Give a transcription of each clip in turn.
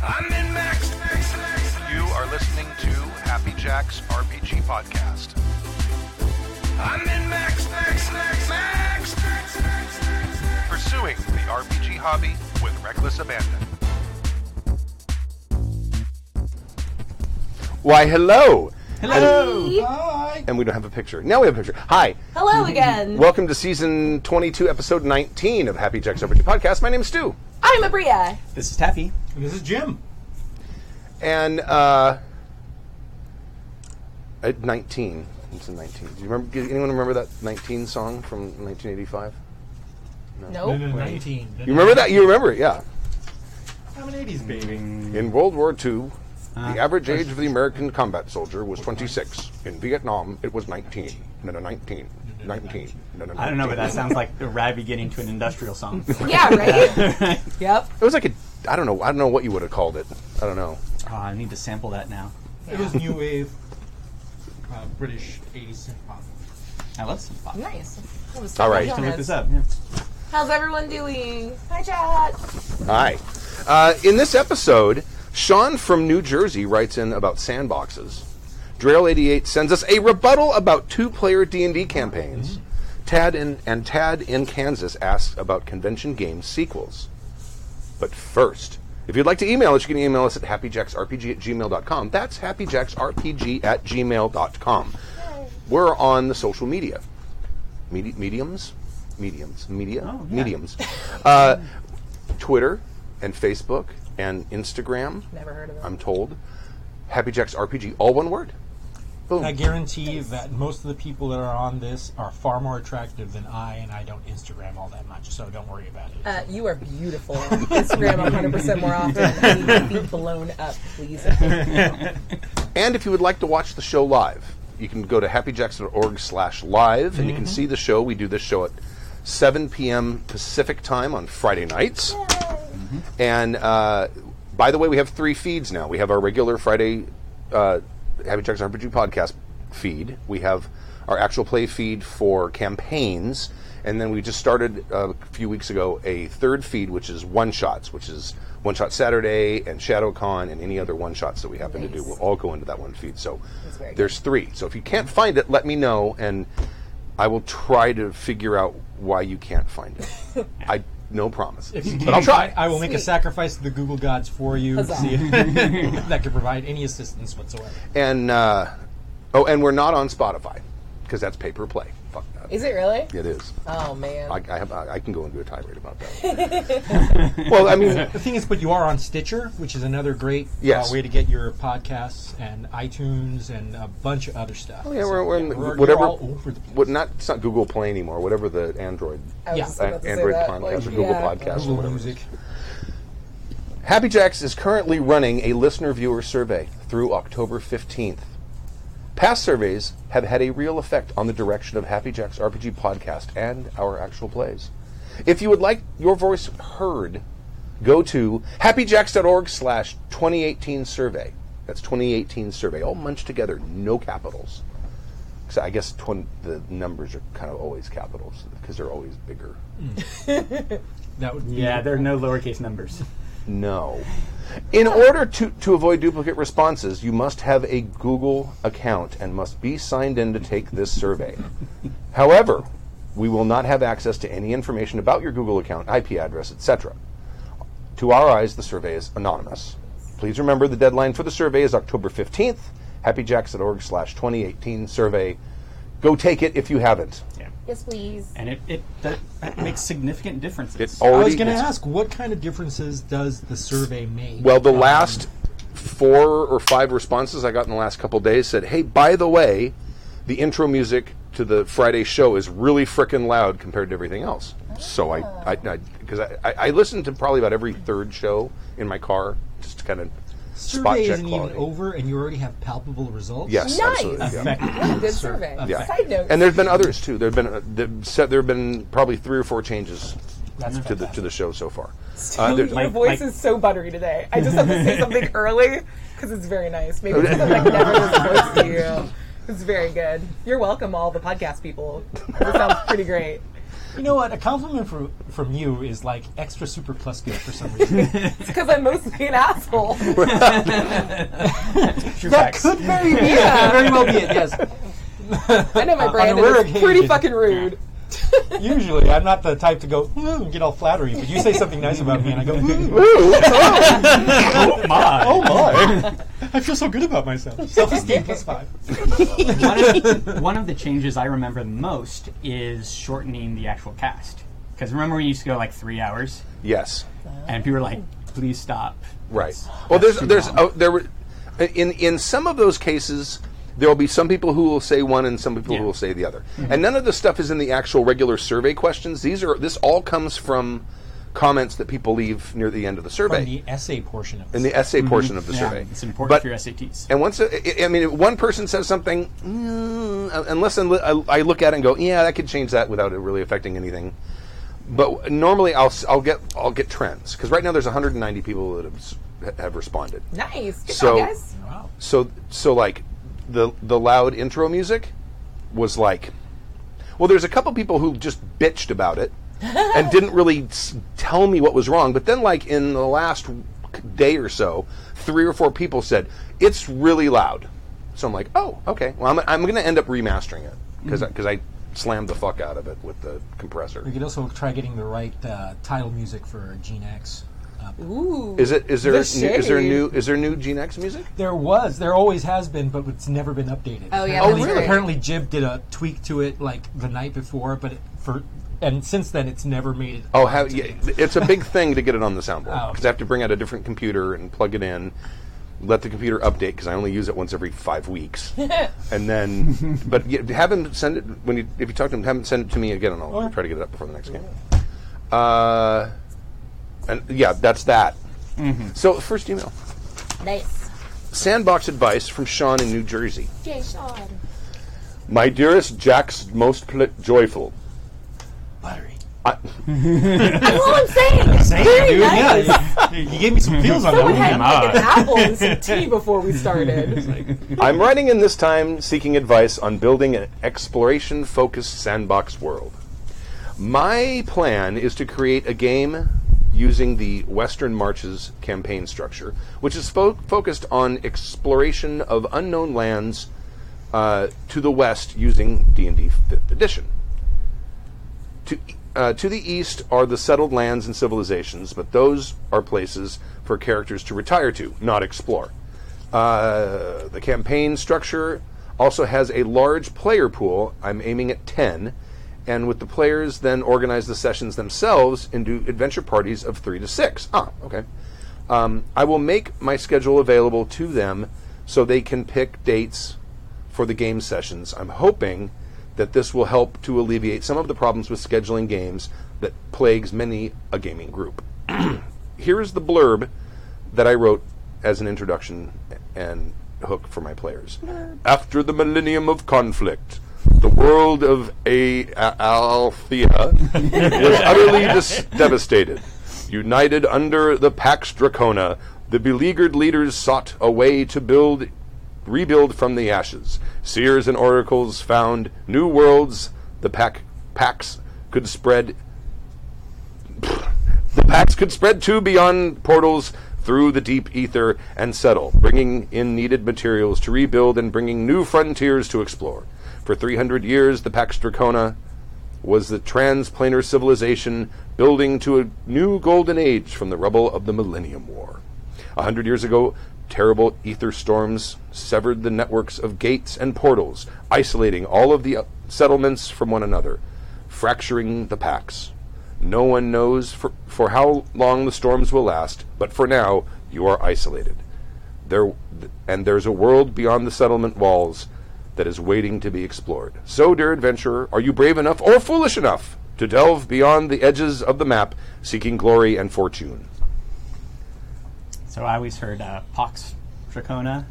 I'm in Max. You are listening to Happy Jack's RPG Podcast. I'm in Max. Pursuing the RPG hobby with reckless abandon. Why, hello. Hello. Hi. And we don't have a picture. Now we have a picture. Hi. Hello again. Welcome to season 22, episode 19 of Happy Jack's RPG Podcast. My name's Stu. I'm Abria. This is Taffy. And this is Jim. And, at 19. It's a 19. Do you remember? Does anyone remember that 19 song from 1985? Nope. 19. You remember that? You remember it, yeah. I'm an 80s baby. In World War II, the average age of the American combat soldier was 26. In Vietnam, it was 19. No, 19. 19. No, 19. I don't know, but that sounds like a Ravi getting to an industrial song. Yeah, right? Yep. It was like I don't know what you would have called it. I don't know. Oh, I need to sample that now. It was new wave, British 80s synth pop. I love some pop. Nice. All right. I can look this up. Yeah. How's everyone doing? Hi, chat. Hi. In this episode, Sean from New Jersey writes in about sandboxes. Drail88 sends us a rebuttal about two-player D&D campaigns. Tad in Kansas asks about convention game sequels. But first, if you'd like to email us, you can email us at happyjacksrpg@gmail.com. That's happyjacksrpg@gmail.com. We're on the social media. Mediums. Twitter and Facebook and Instagram. Never heard of it. I'm told. Happy Jack's RPG, all one word. Boom. I guarantee that most of the people that are on this are far more attractive than and I don't Instagram all that much, so don't worry about it. You are beautiful. Instagram 100% more often. I need to be blown up, please. And if you would like to watch the show live, you can go to happyjacks.org/live, and you can see the show. We do this show at 7 p.m. Pacific time on Friday nights. And by the way, we have 3 feeds now. We have our regular Friday Happy Jack's RPG Podcast feed. We have our actual play feed for campaigns. And then we just started a few weeks ago a third feed, which is one-shots, which is One Shot Saturday and ShadowCon and any other one-shots that we happen to do. We'll all go into that one feed. So there's 3. So if you can't find it, let me know, and I will try to figure out why you can't find it. No promise. But I'll try. I will make a sacrifice to the Google gods for you. See if that can provide any assistance whatsoever. And and we're not on Spotify because that's pay per play. Fuck that. Is it really? It is. Oh, man. I can go into a tirade about that. Well, I mean, The thing is, but you are on Stitcher, which is another great Yes. way to get your podcasts, and iTunes, and a bunch of other stuff. yeah, we're in you're whatever. all over the place. It's not Google Play anymore. Whatever the Android I was Yeah. just about to say Android that. podcast or Google Podcast or Google whatever. Music. Happy Jacks is currently running a listener viewer survey through October 15th. Past surveys have had a real effect on the direction of Happy Jack's RPG Podcast and our actual plays. If you would like your voice heard, go to happyjacks.org/2018 survey. That's 2018 survey, all munched together, no capitals. So I guess the numbers are kind of always capitals because they're always bigger. That would be Yeah, there are no lowercase numbers. No. In order to avoid duplicate responses, you must have a Google account and must be signed in to take this survey. However, we will not have access to any information about your Google account, IP address, etc. To our eyes, the survey is anonymous. Please remember the deadline for the survey is October 15th. happyjacks.org/2018 survey. Go take it if you haven't. Yeah. Yes, please. And that makes significant differences. I was going to ask, what kind of differences does the survey make? Well, the last 4 or 5 responses I got in the last couple days said, hey, by the way, the intro music to the Friday show is really frickin' loud compared to everything else. So because I listen to probably about every third show in my car just to kind of spot survey check isn't quality. even over, and you already have palpable results. Yes, Nice. absolutely. Yeah. Effective. What a good survey. Yeah. Side note. And there's been others too. There have been probably 3 or 4 changes That's to the show so far. Your Like- voice is so buttery today. I just have to say something early because it's very nice. Maybe because I've never listened to you. It's very good. You're welcome, all the podcast people. That sounds pretty great. You know what? A compliment from you is like extra super plus good for some reason. It's because I'm mostly an asshole. That could very be it. Could very well be it, yes. I know my brand on a rare is pretty occasion. fucking rude. Usually, I'm not the type to go, and get all flattery, but you say something nice about me, and I go, Oh my! oh my. I feel so good about myself. Self-esteem plus 5. One of the changes I remember the most is shortening the actual cast. Because remember we used to go like 3 hours, Yes. and people were like, "Please stop." Right. That's- Well, that's too long. there were in some of those cases there will be some people who will say one and some people who Yeah. will say the other. And none of the stuff is in the actual regular survey questions. This all comes from comments that people leave near the end of the survey. From the essay portion of in the essay portion of the Yeah, survey. it's important But- for your SATs. And once, I mean, one person says something, unless I look at it and go, yeah, that could change that without it really affecting anything. But normally I'll get trends, because right now there's 190 people that have responded. Nice. Good So- job, guys. Wow. So like the loud intro music was like, well, there's a couple people who just bitched about it and didn't really tell me what was wrong. But then, like in the last day or so, 3 or 4 people said it's really loud. So I'm like, oh, okay. Well, I'm going to end up remastering it because I slammed the fuck out of it with the compressor. We could also try getting the right title music for Gene X. Ooh. Is there The new Gene X music? There always has been, but it's never been updated. Oh, yeah, that's right. Apparently, Jib did a tweak to it like the night before, and since then it's never made it. Oh, it's a big thing to get it on the soundboard Oh. because I have to bring out a different computer and plug it in, let the computer update because I only use it once every 5 weeks, and then have him send it if you talk to him, have him send it to me again, and I'll try to get it up before the next game. And yeah, that's that. So first email, Nice. sandbox advice from Sean in New Jersey. Jay Sean. My dearest Jack's most joyful. Buttery. That's all I'm saying. Very nice. Yeah, you gave me some feels on Someone that. had like an apple and some tea before we started. I'm writing in this time seeking advice on building an exploration-focused sandbox world. My plan is to create a game using the Western Marches campaign structure, which is focused on exploration of unknown lands to the west using D&D 5th edition. To the east are the settled lands and civilizations, but those are places for characters to retire to, not explore. The campaign structure also has a large player pool. I'm aiming at 10, and with the players then organize the sessions themselves into adventure parties of 3 to 6. Okay. I will make my schedule available to them so they can pick dates for the game sessions. I'm hoping that this will help to alleviate some of the problems with scheduling games that plagues many a gaming group. Here is the blurb that I wrote as an introduction and hook for my players. After the millennium of conflict, the world of Althea was utterly devastated. United under the Pax Dracona, the beleaguered leaders sought a way to rebuild from the ashes. Seers and oracles found new worlds the Pax could spread. The Pax could spread to beyond portals through the deep ether and settle, bringing in needed materials to rebuild and bringing new frontiers to explore. For 300 years, the Pax Dracona was the transplanar civilization building to a new golden age from the rubble of the Millennium War. 100 years ago, terrible ether storms severed the networks of gates and portals, isolating all of the settlements from one another, fracturing the Pax. No one knows for how long the storms will last, but for now, you are isolated. There's a world beyond the settlement walls that is waiting to be explored. So, dear adventurer, are you brave enough or foolish enough to delve beyond the edges of the map, seeking glory and fortune? So I always heard Pax Dracona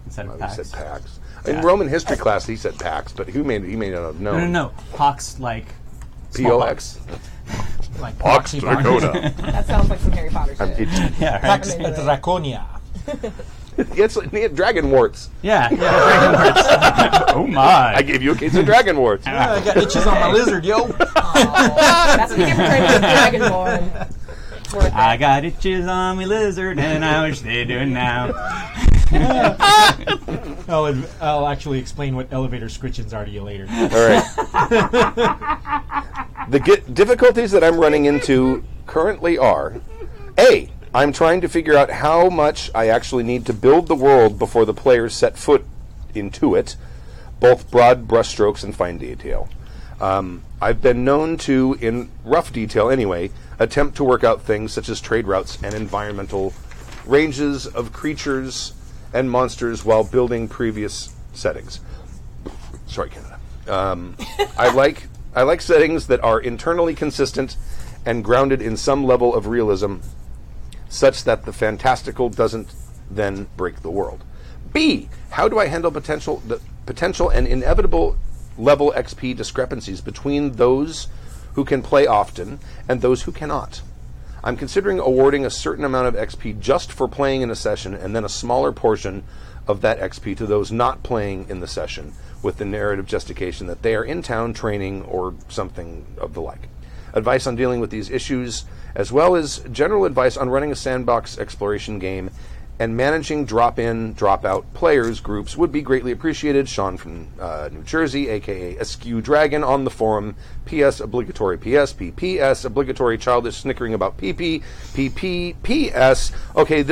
instead of He Pax. said Pax. Yeah. In Roman history class, he said Pax, but he may not have known. No. Pax like P-O-X. Like Pax Proxy Dracona. That sounds like some Harry Potter shit. Yeah, right. Pax Draconia. It's like dragon warts. Yeah, dragon warts. Oh my! I gave you a case of dragon warts. I got itches on my lizard, yo. That's what you get for trying to be Dragonborn. I got itches on my lizard, and I wish they'd do it now. I'll actually explain what elevator scritchins are to you later. All right. The difficulties that I'm running into currently are: A, I'm trying to figure out how much I actually need to build the world before the players set foot into it, both broad brushstrokes and fine detail. I've been known to, in rough detail anyway, attempt to work out things such as trade routes and environmental ranges of creatures and monsters while building previous settings. Sorry, Canada. I like settings that are internally consistent and grounded in some level of realism, such that the fantastical doesn't then break the world. B, how do I handle the potential and inevitable level XP discrepancies between those who can play often and those who cannot? I'm considering awarding a certain amount of XP just for playing in a session, and then a smaller portion of that XP to those not playing in the session, with the narrative justification that they are in town training or something of the like. Advice on dealing with these issues, as well as general advice on running a sandbox exploration game and managing drop-in, drop-out players groups would be greatly appreciated. Sean from New Jersey, a.k.a. Askew Dragon, on the forum. P.S. Obligatory P.S. P.P.S. Obligatory childish snickering about P.P. P.P. P.S. Okay,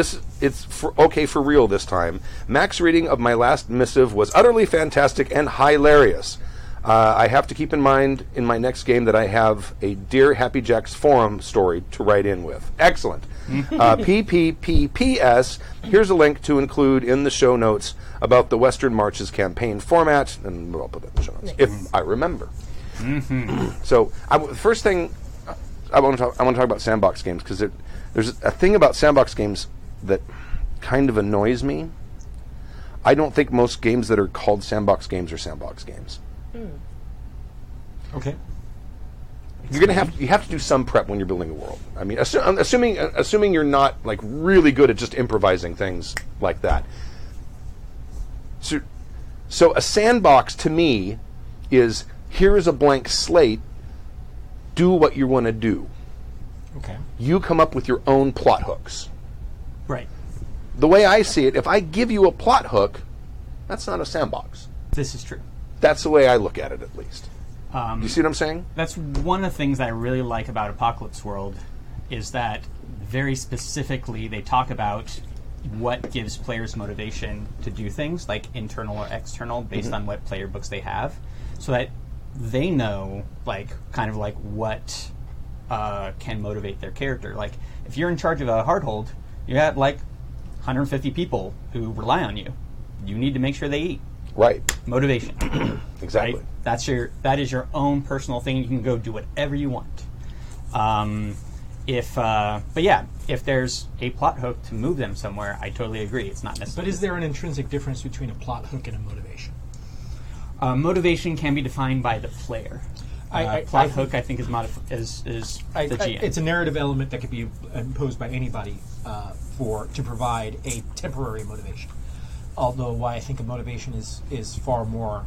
okay for real this time. Max reading of my last missive was utterly fantastic and hilarious. I have to keep in mind in my next game that I have a Dear Happy Jacks forum story to write in with. Excellent. PPPPS, here's a link to include in the show notes about the Western Marches campaign format, and I'll put that in the show notes, if I remember. So, the first thing I want to talk about sandbox games, because there's a thing about sandbox games that kind of annoys me. I don't think most games that are called sandbox games are sandbox games. Okay. You have to do some prep when you're building a world. I mean, assuming you're not like really good at just improvising things like that. So a sandbox to me is, here is a blank slate. Do what you want to do. Okay. You come up with your own plot hooks. Right. The way I see it, if I give you a plot hook, that's not a sandbox. This is true. That's the way I look at it, at least. You see what I'm saying? That's one of the things I really like about Apocalypse World, is that very specifically they talk about what gives players motivation to do things, like internal or external, based on what player books they have, so that they know, like, kind of like what can motivate their character. Like, if you're in charge of a hardhold, you have like 150 people who rely on you. You need to make sure they eat. Right. Motivation. Exactly. Right? That is your own personal thing. You can go do whatever you want. If there's a plot hook to move them somewhere, I totally agree. It's not necessary. But is there an intrinsic difference between a plot hook and a motivation? Motivation can be defined by the player. Plot hook, I think, is the GM. It's a narrative element that could be imposed by anybody to provide a temporary motivation. Although why I think a motivation is far more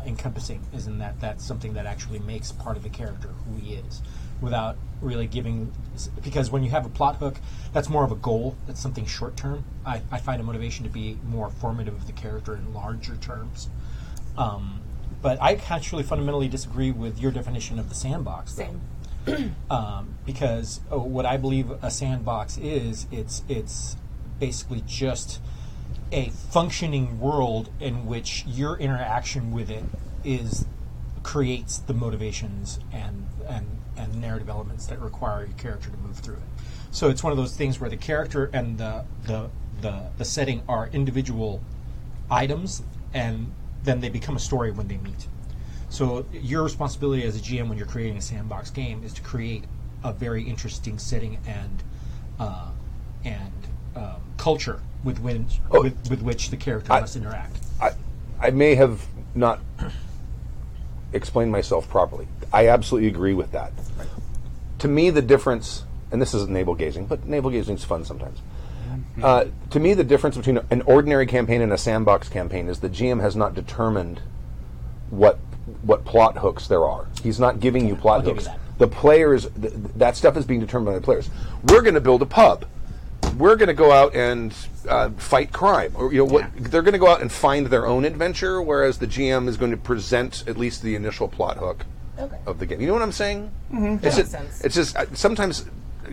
encompassing is in that that's something that actually makes part of the character who he is, without really giving. Because when you have a plot hook, that's more of a goal. That's something short term. I find a motivation to be more formative of the character in larger terms. But I actually fundamentally disagree with your definition of the sandbox. Same. Because what I believe a sandbox is, it's basically just a functioning world in which your interaction with it creates the motivations and narrative elements that require your character to move through it. So it's one of those things where the character and the setting are individual items, and then they become a story when they meet. So your responsibility as a GM when you're creating a sandbox game is to create a very interesting setting and culture with which the character must interact. I may have not explained myself properly. I absolutely agree with that. Right. To me, the difference, and this isn't navel gazing, but navel gazing is fun sometimes. To me, the difference between an ordinary campaign and a sandbox campaign is the GM has not determined what plot hooks there are. He's not giving you plot give hooks. you that. The players, that stuff is being determined by the players. We're going to build a pub. We're going to go out and fight crime, or they're going to go out and find their own adventure, whereas the GM is going to present at least the initial plot hook of the game. You know what I'm saying? That makes sense. It's just sometimes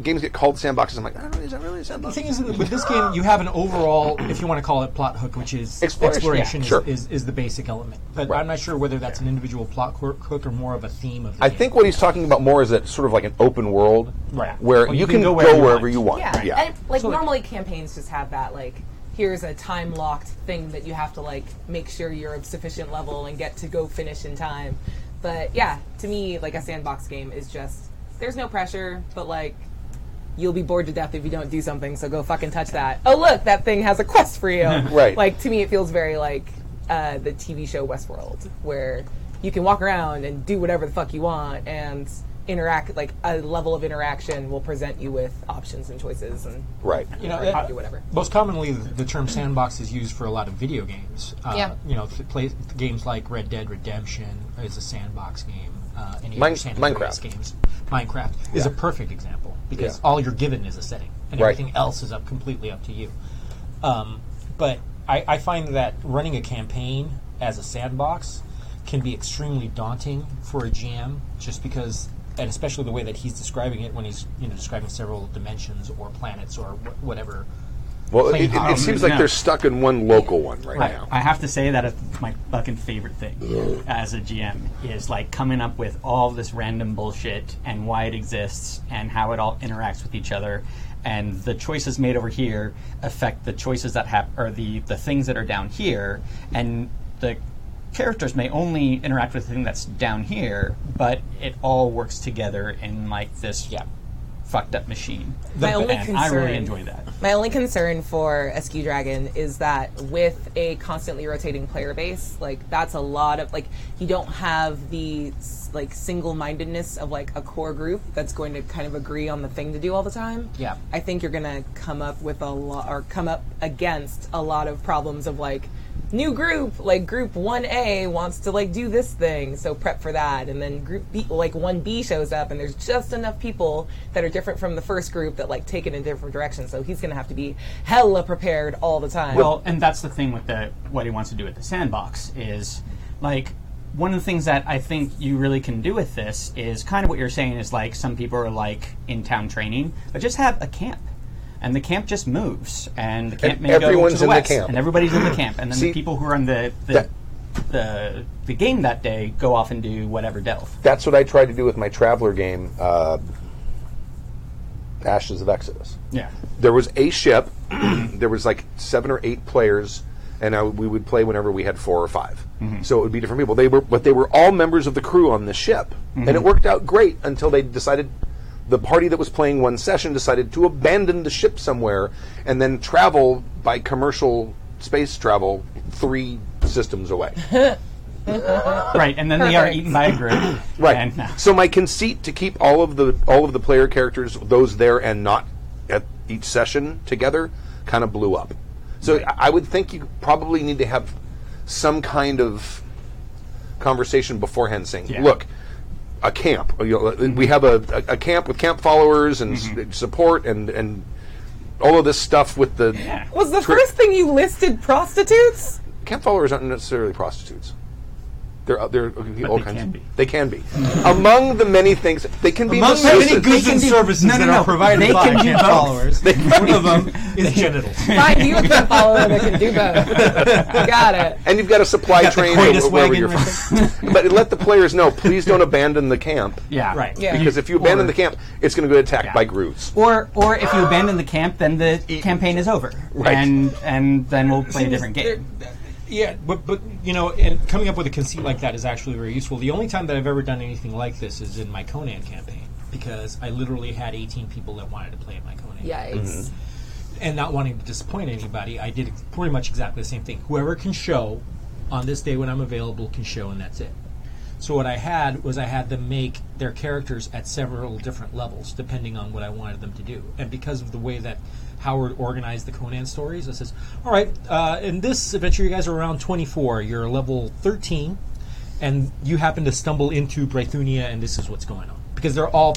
games get called sandboxes. I'm like, I don't know, is that really a The sandbox? thing is, with this game, you have an overall, if you want to call it plot hook, which is Exploration, yeah, sure. is the basic element. But Right. I'm not sure whether that's an individual plot hook or more of a theme of the I game. think what he's talking about more is that sort of like an open world, Right. where Well, you can go wherever you want. Yeah. And like So, like- normally campaigns just have that like here's a time locked thing that you have to like make sure you're of sufficient level and get to go finish in time. But yeah, to me like a sandbox game is just there's no pressure, but like you'll be bored to death if you don't do something, so go fucking touch that. Oh look, that thing has a quest for you. Right. Like to me it feels very like the TV show Westworld, where you can walk around and do whatever the fuck you want and interact, like a level of interaction will present you with options and choices and Right. You know, or you can do whatever. Most commonly, the term sandbox is used for a lot of video games. Yeah. You know, games like Red Dead Redemption is a sandbox game. Any Min- other San Minecraft. Andreas games. Minecraft is a perfect example because Yeah. all you're given is a setting, and Right. everything else is completely up to you. But I find that running a campaign as a sandbox can be extremely daunting for a GM, just because, and especially the way that he's describing it when he's describing several dimensions or planets or whatever. Well, Plain it seems like no. they're stuck in one local one right now. I have to say that it's my fucking favorite thing as a GM is like coming up with all this random bullshit and why it exists and how it all interacts with each other, and the choices made over here affect the choices that or the things that are down here, and the characters may only interact with the thing that's down here, but it all works together in like this fucked up machine. My only and I really concern- enjoy that. My only concern for Askew Dragon is that with a constantly rotating player base, like that's a lot of like you don't have the like single-mindedness of like a core group that's going to kind of agree on the thing to do all the time. Yeah. I think you're gonna come up with come up against a lot of problems of like new group, like group 1A wants to like do this thing, so prep for that, and then group B, like 1B shows up and there's just enough people that are different from the first group that like take it in different directions, so he's gonna have to be hella prepared all the time. Well, and that's the thing with what he wants to do with the sandbox is, like, one of the things that I think you really can do with this is kind of what you're saying is, like, some people are, like, in town training, but just have a camp. And the camp just moves, and the camp may go everyone's to the in the west, camp. and everybody's in the camp, and then See, the people who are on the game that day go off and do whatever delve. That's what I tried to do with my Traveler game, Ashes of Exodus. Yeah. There was a ship. There was like 7 or 8 players, and we would play whenever we had 4 or 5. So it would be different people. They were all members of the crew on the ship, and it worked out great until they decided. The party that was playing one session decided to abandon the ship somewhere and then travel by commercial space travel 3 systems away. Right, and then they are Perfect. eaten by a group. Right. And, So my conceit to keep all of the player characters, those there and not at each session together, kind of blew up. So I would think you probably need to have some kind of conversation beforehand, saying, Yeah. "Look, a camp. We have a camp with camp followers and support and all of this stuff with the was the first thing you listed prostitutes? camp followers aren't necessarily prostitutes. They're all they kinds. can be. They can be. Among the many things, they can be Among the many masseuses. goods and services No, no, that no. are provided They by can do camp both. followers, one of them is genitals. Find you a camp follower that can do both. Got it. And you've got a supply Got the train coitus wherever wagon you're from. But let the players know, please don't abandon the camp. Yeah. Right. Yeah. Because if you abandon the camp, it's going to get attacked by grooves. Or if you abandon the camp, then the campaign is over, Right. and then we'll play a different game. Yeah, but you know, and coming up with a conceit like that is actually very useful. The only time that I've ever done anything like this is in my Conan campaign, because I literally had 18 people that wanted to play in my Conan. Yikes. And not wanting to disappoint anybody, I did pretty much exactly the same thing. Whoever can show on this day when I'm available can show, and that's it. So what I had them make their characters at several different levels, depending on what I wanted them to do. And because of the way that Howard organized the Conan stories, it says, all right, in this adventure you guys are around 24, you're level 13, and you happen to stumble into Brythunia, and this is what's going on. Because they're all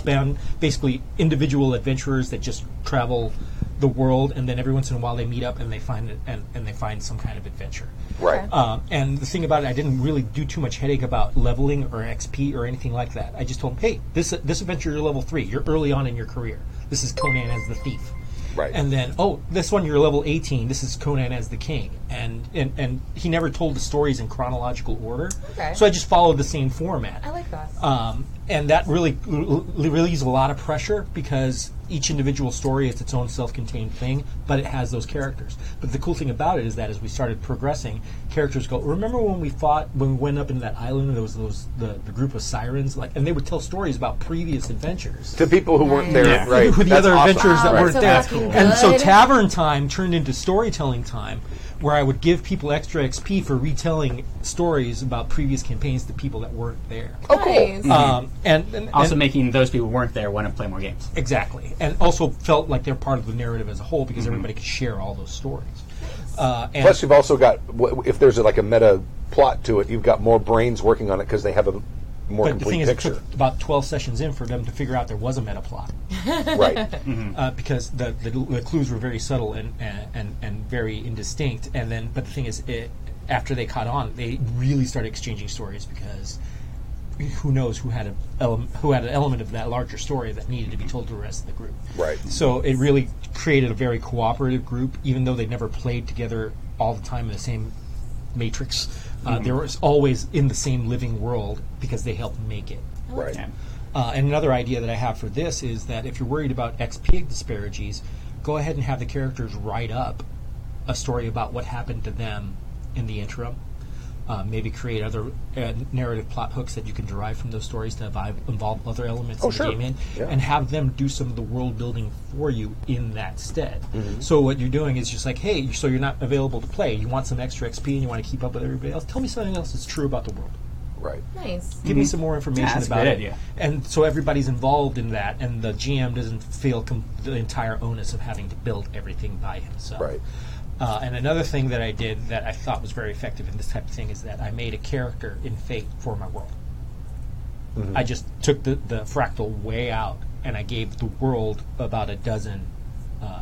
basically individual adventurers that just travel the world, and then every once in a while they meet up and they find they find some kind of adventure. Right. And the thing about it, I didn't really do too much headache about leveling or XP or anything like that. I just told them, hey, this adventure you're level 3. You're early on in your career. This is Conan as the thief. Right. And then, this one you're level 18. This is Conan as the king. And he never told the stories in chronological order. Okay. So I just followed the same format. I like that. And that really relieves a lot of pressure because each individual story is its own self-contained thing, but it has those characters. But the cool thing about it is that as we started progressing, characters go, remember when we went up into that island and there was the group of sirens, and they would tell stories about previous adventures. To people who weren't there, Yeah. right? Who the That's other awesome. adventurers that Wow, weren't that's there. so fucking And so good. tavern time turned into storytelling time, where I would give people extra XP for retelling stories about previous campaigns to people that weren't there. Oh, cool. Nice. And Also making those people who weren't there want to play more games. exactly, and also felt like they're part of the narrative as a whole because everybody could share all those stories. And Plus, you've also got, if there's like a meta plot to it, you've got more brains working on it because they have a more but the thing complete is, it picture. took about 12 sessions in for them to figure out there was a meta plot. Right. Because the clues were very subtle and very indistinct. And then, but the thing is, after they caught on, they really started exchanging stories because who knows who had an element of that larger story that needed to be told to the rest of the group. Right. So it really created a very cooperative group, even though they never played together all the time in the same matrix. They were always in the same living world because they helped make it. Right. Yeah. And another idea that I have for this is that if you're worried about XP disparities, go ahead and have the characters write up a story about what happened to them in the interim. Maybe create other narrative plot hooks that you can derive from those stories to involve other elements of the sure. game in, Yeah. and have them do some of the world building for you in that stead. So what you're doing is just like, hey, so you're not available to play. You want some extra XP and you want to keep up with everybody else. Tell me something else that's true about the world. Right. Nice. Give me some more information Yeah, that's a about good it. idea. And so everybody's involved in that, and the GM doesn't feel the entire onus of having to build everything by himself. Right. And another thing that I did that I thought was very effective in this type of thing is that I made a character in Fate for my world. I just took the fractal way out, and I gave the world about a dozen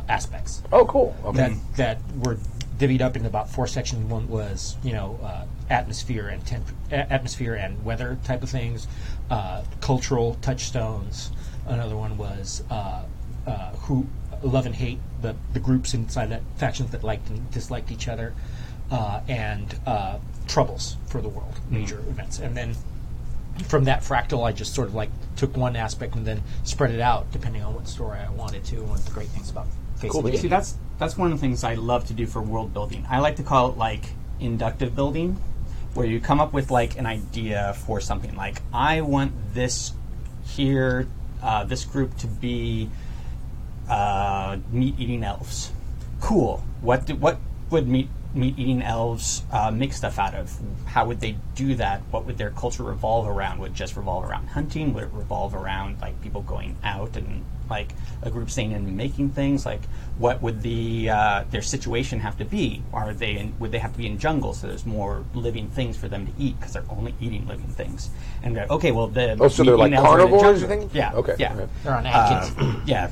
aspects Oh, cool. Okay. that were divvied up into about 4 sections. One was, atmosphere and weather type of things, cultural touchstones. Another one was who love and hate, the groups inside that, factions that liked and disliked each other, and troubles for the world, major events. And then from that fractal, I just sort of took one aspect and then spread it out depending on what story I wanted to. One of the great things about Facebook. See, that's one of the things I love to do for world building. I like to call it inductive building, where you come up with an idea for something. Like, I want this here, this group to be meat-eating elves. Cool. What would meat-eating elves make stuff out of? How would they do that? What would their culture revolve around? Would it just revolve around hunting? Would it revolve around people going out and a group staying in and making things? What would their situation have to be? Would they have to be in jungle so there's more living things for them to eat because they're only eating living things? And okay, well so they're like meat-eating elves are in the carnivores, jungle. you think? Yeah. Okay. Yeah. Okay. They're on Atkins. Yeah.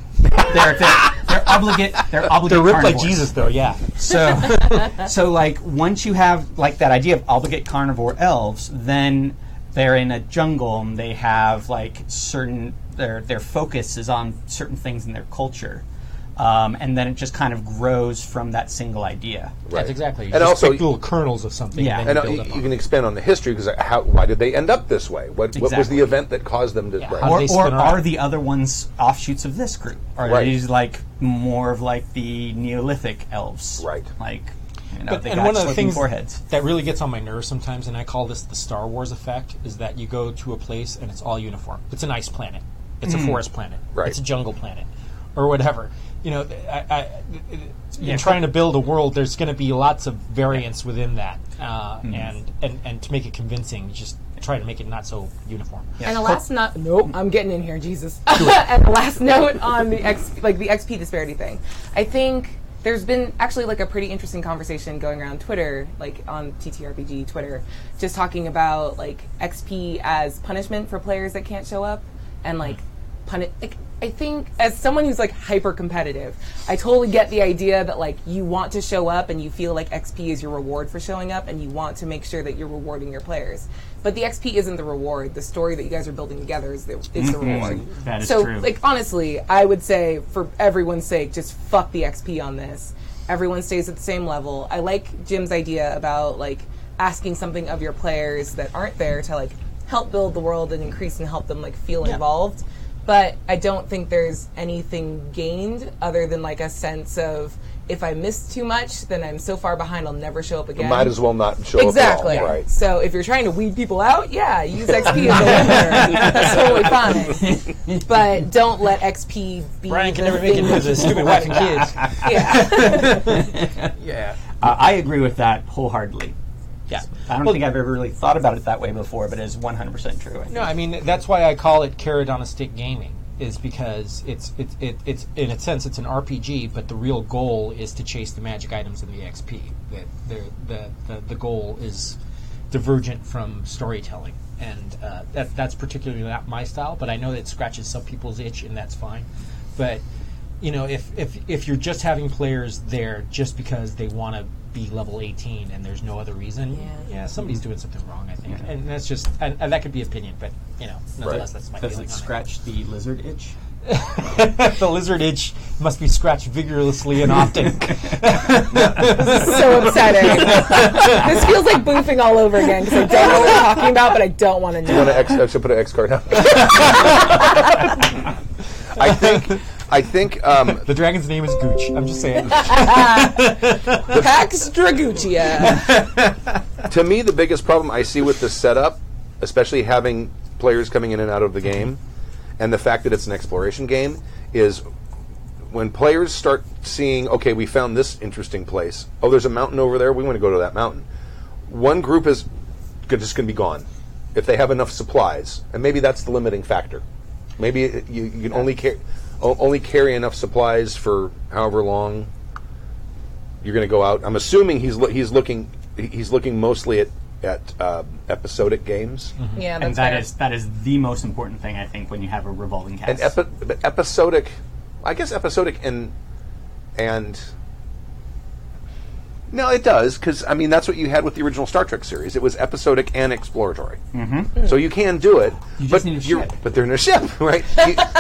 They're obligate. They're obligate. They're ripped like carnivores. Jesus, though. Yeah. So once you have that idea of obligate carnivore elves, then they're in a jungle and they have certain their focus is on certain things in their culture, and then it just kind of grows from that single idea. Right. That's exactly. You And just also, pick little kernels of something. Yeah. And then and you build up you on can it. expand on the history because why did they end up this way? What was Exactly. the event that caused them to? Yeah. Right. How Or, they or spin are around. the other ones offshoots of this group? Are Right. these more of the Neolithic elves? Right. But, they and got one of the sloping things foreheads. that really gets on my nerves sometimes, and I call this the Star Wars effect, is that you go to a place and it's all uniform. It's an ice planet. It's a forest planet. Right. It's a jungle planet. Or whatever. In Yeah, trying to build a world, there's going to be lots of variance within that. And to make it convincing, try to make it not so uniform. And a last note. Nope, I'm getting in here, Jesus. And the last note on the XP disparity thing. I think there's been actually like a pretty interesting conversation going around Twitter, like on TTRPG Twitter, just talking about like XP as punishment for players that can't show up, and like I think as someone who's like hyper competitive, I totally get the idea that like you want to show up and you feel like XP is your reward for showing up, and you want to make sure that you're rewarding your players. But the XP isn't the reward. The story that you guys are building together is the reward. That is so, true. like, honestly, I would say for everyone's sake, just fuck the XP on this. Everyone stays at the same level. I like Jim's idea about like asking something of your players that aren't there to like help build the world and increase and help them like feel involved. But I don't think there's anything gained other than like a sense of if I miss too much, then I'm so far behind I'll never show up again. Might as well not show exactly. up at all. Right. So if you're trying to weed people out, yeah, use XP as a limiter. That's totally fine. But don't let XP be Brian can the never make it thing because of his stupid wife and kids. Yeah. Yeah. I agree with that wholeheartedly. Yeah. I don't think I've ever really thought about it that way before, but it is 100% true. I think. No, I mean that's why I call it carrot on a stick gaming, is because it's in a sense it's an RPG, but the real goal is to chase the magic items and the XP. The goal is divergent from storytelling, and that's particularly not my style. But I know that it scratches some people's itch, and that's fine. But you know, if you're just having players there just because they want to be level 18 and there's no other reason, somebody's doing something wrong, I think. And that's just, and that could be opinion, but, you know, nonetheless, that's my Does feeling it on scratch the lizard itch? it. The lizard itch must be scratched vigorously and often. So upsetting. This feels like boofing all over again because I don't know what we're talking about, but I don't want to know. You want to I should put an X card out. I think The dragon's name is Gooch. I'm just saying. Pax Dragutia. to me, the biggest problem I see with this setup, especially having players coming in and out of the game, and the fact that it's an exploration game, is when players start seeing, okay, we found this interesting place. Oh, there's a mountain over there. We want to go to that mountain. One group is just going to be gone if they have enough supplies, and maybe that's the limiting factor. Maybe you can only carry enough supplies for however long you're going to go out. I'm assuming he's looking mostly at episodic games. Mm-hmm. Yeah, And that's that is the most important thing, I think, when you have a revolving cast. And episodic, I guess episodic and no, it does, because I mean that's what you had with the original Star Trek series. It was episodic and exploratory. Mm-hmm. So you can do it, just need a ship. But they're in a ship, right?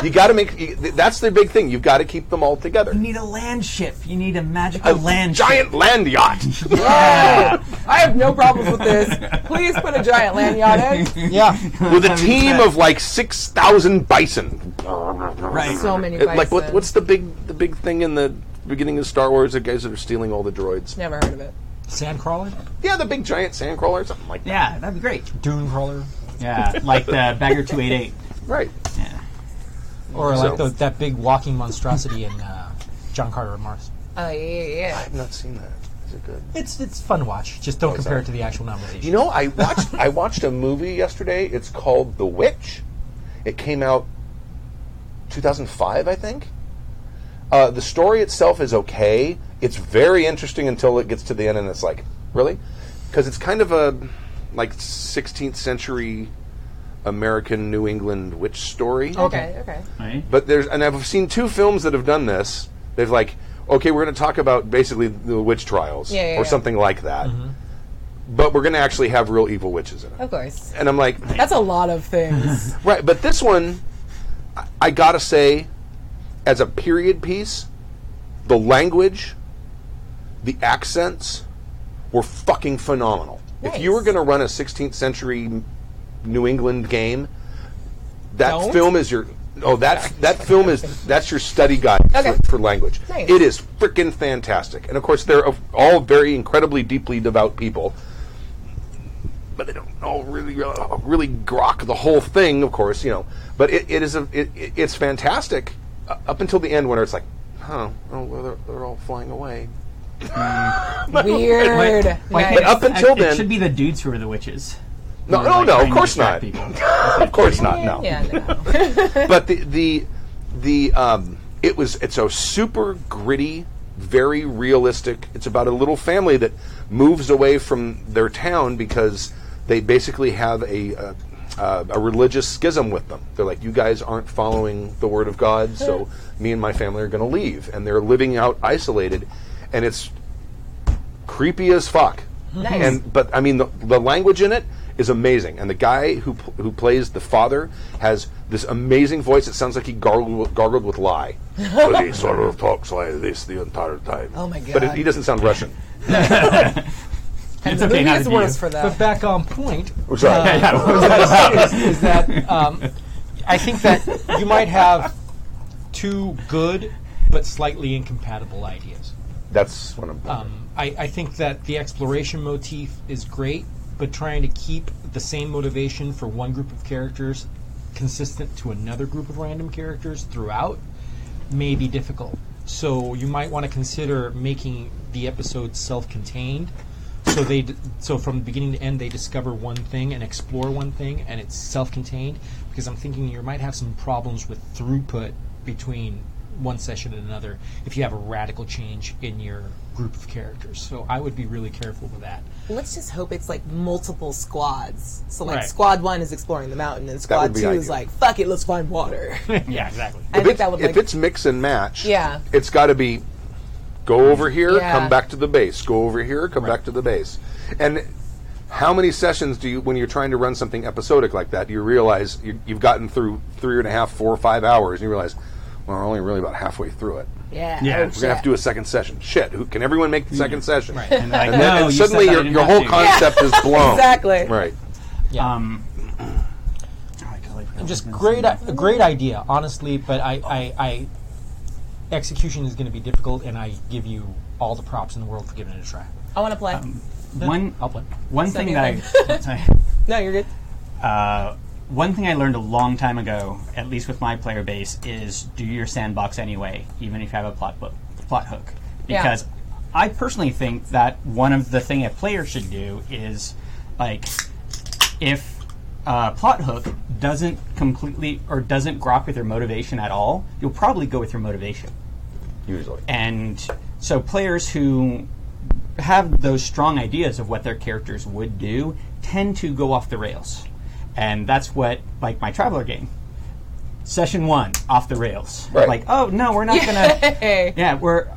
you got to make. That's the big thing. You've got to keep them all together. You need a land ship. You need a magical land giant land yacht. Yeah. I have no problems with this. Please put a giant land yacht in. Yeah. With a team of like 6,000 bison. Right. So many bison. Like what's the big thing in the beginning of Star Wars? The guys that are stealing all the droids. Never heard of it. Sandcrawler? Yeah, the big giant sandcrawler or something like that. Yeah, that'd be great. Dune crawler? Yeah, like the Bagger 288. Right. Yeah. Or So- like that big walking monstrosity in John Carter of Mars. Oh, yeah. I've not seen that. Is it good? It's fun to watch. Just don't What's compare that? it to the actual novelization. You know, I watched a movie yesterday. It's called The Witch. It came out 2005, I think. The story itself is okay. It's very interesting until it gets to the end, and it's like, really? Because it's kind of a like 16th century American New England witch story. Okay. Right? But I've seen two films that have done this. They've like, okay, we're going to talk about basically the witch trials or something like that. Mm-hmm. But we're going to actually have real evil witches in it. Of course. And I'm like, That's a lot of things. right, but this one, I gotta say, as a period piece, the language, the accents were fucking phenomenal. Nice. If you were gonna run a 16th century New England game, that Don't? film is your film is that's your study guide Okay. for language. Nice. It is freaking fantastic, and of course they're all very incredibly deeply devout people. But they don't all really grok the whole thing, of course, you know. But it's fantastic up until the end when it's like, they're all flying away. Weird. Like, Nice. But up until it then, should be the dudes who are the witches. No, Or, no, like, no, trying of to course distract not. people. Of course not. No. Yeah, no. But it's a super gritty, very realistic. It's about a little family that moves away from their town because they basically have a religious schism with them. They're like, you guys aren't following the word of God, so me and my family are going to leave, and they're living out isolated, and it's creepy as fuck. Nice. But I mean, the language in it is amazing, and the guy who plays the father has this amazing voice. It sounds like he gargled with lye. But he sort of talks like this the entire time. Oh my But God. he doesn't sound Russian. And It's the okay, movie not is to worse you. for But that. back on point, Sorry. is that I think that you might have two good but slightly incompatible ideas. That's what I'm. I think that the exploration motif is great, but trying to keep the same motivation for one group of characters consistent to another group of random characters throughout may be difficult. So you might want to consider making the episodes self-contained. So from beginning to end, they discover one thing and explore one thing, and it's self-contained. Because I'm thinking you might have some problems with throughput between one session and another if you have a radical change in your group of characters. So I would be really careful with that. Let's just hope it's like multiple squads. So like Right. Squad 1 is exploring the mountain, and would Squad be 2 is ideal. like, fuck it, let's find water. Yeah, exactly. I think that would If like it's mix and match, Yeah. it's got to be go over here, Yeah. come back to the base. Go over here, come back to the base. And how many sessions do you, when you're trying to run something episodic like that, you realize you've gotten through 3.5, 4, 5 hours, and you realize, well, we're only really about halfway through it. yeah, Yeah. oh, We're We're gonna have to do a second session. Shit, can everyone make the second session? Right. And like, And, then, no, and you suddenly said that I your didn't whole have to. concept is blown. Exactly. Right. Oh, Just a great idea, honestly, but I execution is going to be difficult, and I give you all the props in the world for giving it a try. I want to play. I'll play. One Send thing me that I No, you're good. one thing I learned a long time ago, at least with my player base, is do your sandbox anyway, even if you have a plot hook. Yeah. Because I personally think that one of the thing a player should do is, like, if a plot hook doesn't completely or doesn't grok with your motivation at all, you'll probably go with your motivation. Usually. And so players who have those strong ideas of what their characters would do tend to go off the rails. And that's what, like my Traveler game. Session 1, off the rails. Right. Like, oh, no, we're not going to... Hey. Yeah, we're...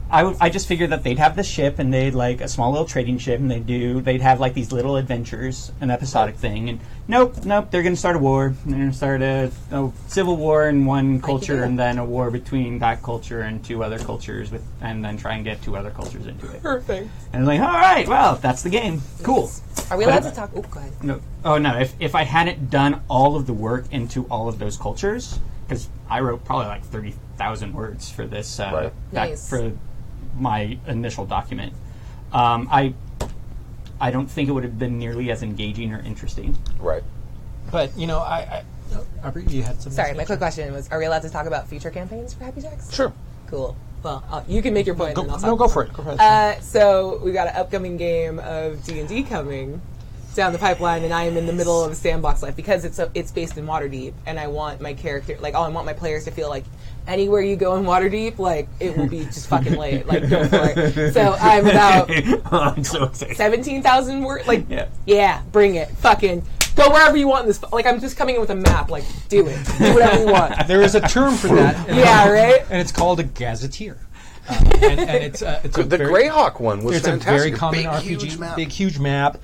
I just figured that they'd have this ship, and they'd like a small little trading ship, and they'd have like these little adventures, an episodic thing, and nope, they're going to start a war. They're going to start a civil war in one culture, and then a war between that culture and two other cultures, and then try and get two other cultures into it. Perfect. And like, all right, well, that's the game. Cool. Are we allowed to talk? Oh, go ahead. No, oh no! If I hadn't done all of the work into all of those cultures, because I wrote probably like 30,000 words for this, Right. Nice. for my initial document, I don't think it would have been nearly as engaging or interesting. Right. But, you know, Aubrey, you had something Sorry, to my say? quick question was: are we allowed to talk about future campaigns for Happy Jacks? Sure. Cool. Well, you can make your point. and then I'll talk. Go for it. Go for it. So we got an upcoming game of D&D coming down the pipeline, and I am in the middle of Sandbox Life because it's based in Waterdeep, and I want my character, like, I want my players to feel like anywhere you go in Waterdeep, like, it will be just fucking late. Like, go for it. So I'm about I'm so excited. 17,000 words. Like, Yeah. yeah, bring it. Fucking go wherever you want in this. Like, I'm just coming in with a map. Like, do it. Do whatever you want. There is a term for that. Yeah, right? And it's called a gazetteer. And it's a The very, Greyhawk one was it's fantastic. a very common Big, RPG, huge map. big huge map.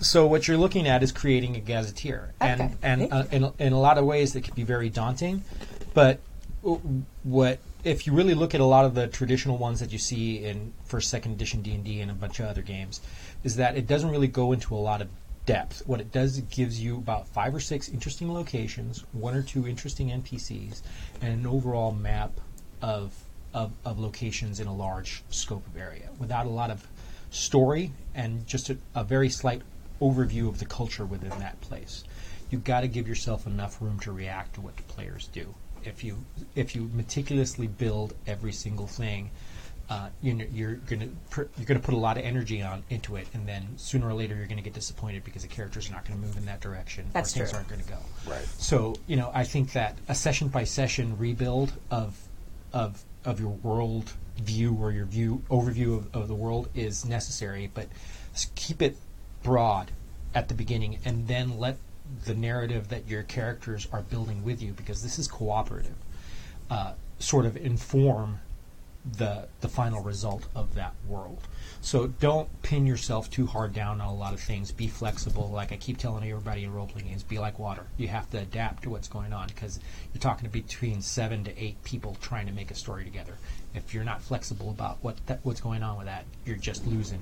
So what you're looking at is creating a gazetteer, Okay. and Thank you. in a lot of ways it can be very daunting. But what if you really look at a lot of the traditional ones that you see in first, second edition D&D and a bunch of other games, is that it doesn't really go into a lot of depth. What it does, it gives you about 5 or 6 interesting locations, 1 or 2 interesting NPCs, and an overall map of locations in a large scope of area, without a lot of story and just a very slight overview of the culture within that place. You've got to give yourself enough room to react to what the players do. If you meticulously build every single thing, you're gonna put a lot of energy into it, and then sooner or later you're gonna get disappointed because the characters are not gonna move in that direction, That's or things true. aren't gonna go. Right. So I think that a session by session rebuild of your world view or your overview of the world is necessary, but keep it broad at the beginning, and then let the narrative that your characters are building with you, because this is cooperative, sort of inform the final result of that world. So don't pin yourself too hard down on a lot of things. Be flexible. Like I keep telling everybody in role-playing games, be like water. You have to adapt to what's going on, because you're talking to between 7 to 8 people trying to make a story together. If you're not flexible about what's going on with that, you're just losing.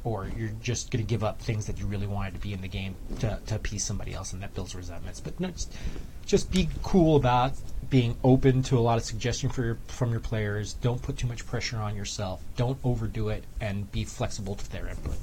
Or you're just going to give up things that you really wanted to be in the game to appease somebody else, and that builds resentments. But no, just be cool about being open to a lot of suggestion from your players. Don't put too much pressure on yourself. Don't overdo it, and be flexible to their input.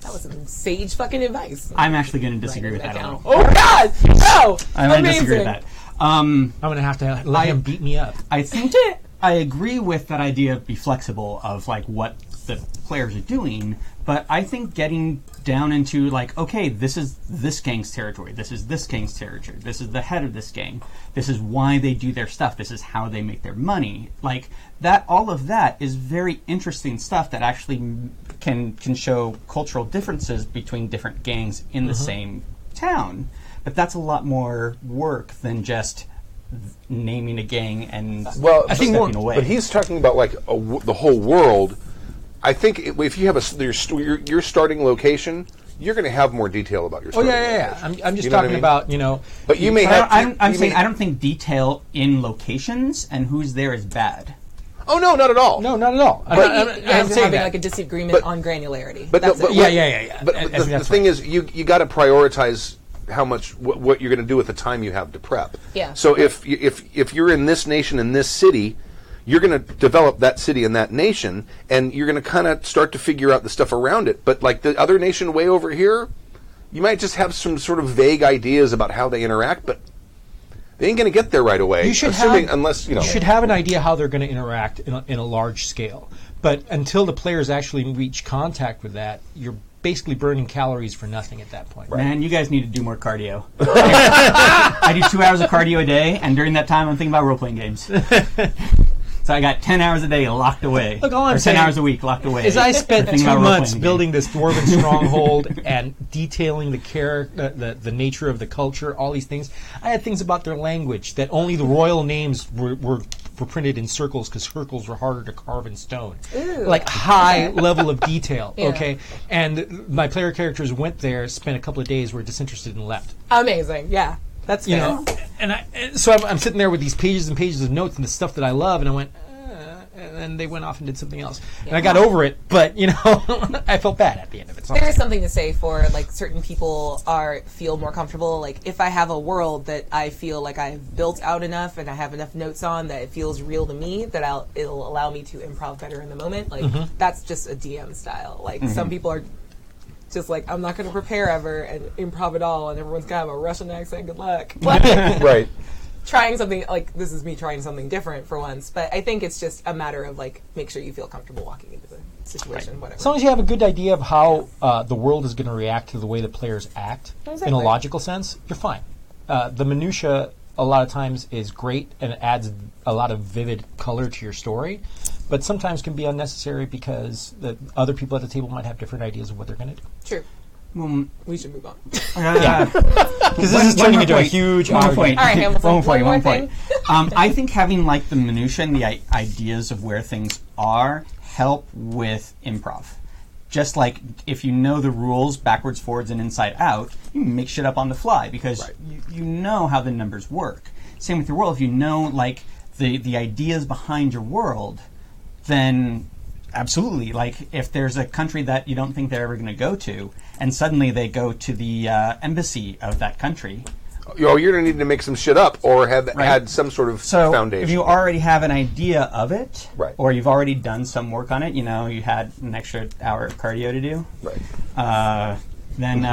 That was some sage fucking advice. I'm actually going to disagree with that a little. Oh God! No! I'm going to Amazing. disagree with that. I'm going to have to let him beat me up. I think I agree with that idea of be flexible of like what the players are doing, but I think getting down into like, okay, this is this gang's territory, this is this gang's territory, this is the head of this gang, this is why they do their stuff, this is how they make their money, like that, all of that is very interesting stuff that actually can show cultural differences between different gangs in the same town. But that's a lot more work than just naming a gang and stepping away. But he's talking about like the whole world. I think if you have your starting location, you're going to have more detail about your starting location. I'm just You know what talking I mean? about, But you may have. I'm saying I don't think detail in locations and who's there is bad. Oh no, not at all. No, not at all. But I'm you're saying having that. like a disagreement But- on granularity. But That's no, it. but Yeah. But I the think that's thing right. is, you got to prioritize how much what you're going to do with the time you have to prep. Yeah. So if you're in this nation in this city, you're going to develop that city and that nation, and you're going to kind of start to figure out the stuff around it. But like the other nation way over here, you might just have some sort of vague ideas about how they interact, but they ain't going to get there right away. You should unless you should have an idea how they're going to interact in a large scale. But until the players actually reach contact with that, you're basically burning calories for nothing at that point. Man, you guys need to do more cardio. I do 2 hours of cardio a day, and during that time I'm thinking about role-playing games. So I got 10 hours a day locked away. Look, all I'm or 10 saying hours a week locked away. Is I spent thinking 2 about months role-playing building games. this dwarven stronghold and detailing the nature of the culture, all these things. I had things about their language that only the royal names were printed in circles, because circles were harder to carve in stone. Ooh. Like high level of detail, Yeah. okay? And my player characters went there, spent a couple of days, were disinterested and left. Amazing. Yeah. That's You fair. know, and so I'm sitting there with these pages and pages of notes and the stuff that I love, and I went, and then they went off and did something else. And I got over it, but, I felt bad at the end of it. So There is something to say for like certain people feel more comfortable. Like if I have a world that I feel like I've built out enough and I have enough notes on that it feels real to me, that it'll allow me to improv better in the moment. Like that's just a DM style. Like some people are just like, I'm not going to prepare ever and improv at all, and everyone's got a Russian accent. Good luck. Like, right. trying something like this is me trying something different for once. But I think it's just a matter of like make sure you feel comfortable walking into the situation. Whatever. as long as you have a good idea of how the world is going to react to the way the players act in Exactly. a logical sense, you're fine. The minutia a lot of times is great and it adds a lot of vivid color to your story, but sometimes can be unnecessary because the other people at the table might have different ideas of what they're going to do. True. Well, We should move on. Because this is turning into a huge One more argument. point. All right, Hamilton, One one point. more I think having like the minutia and the ideas of where things are help with improv. Just like if you know the rules backwards, forwards, and inside out, you can make shit up on the fly because you know how the numbers work. Same with your world. If you know like the ideas behind your world, then absolutely. Like if there's a country that you don't think they're ever going to go to, and suddenly they go to the embassy of that country. You're going to need to make some shit up or have had some sort of So foundation. if you already have an idea of it, Right. or you've already done some work on it, you had an extra hour of cardio to do, Right. then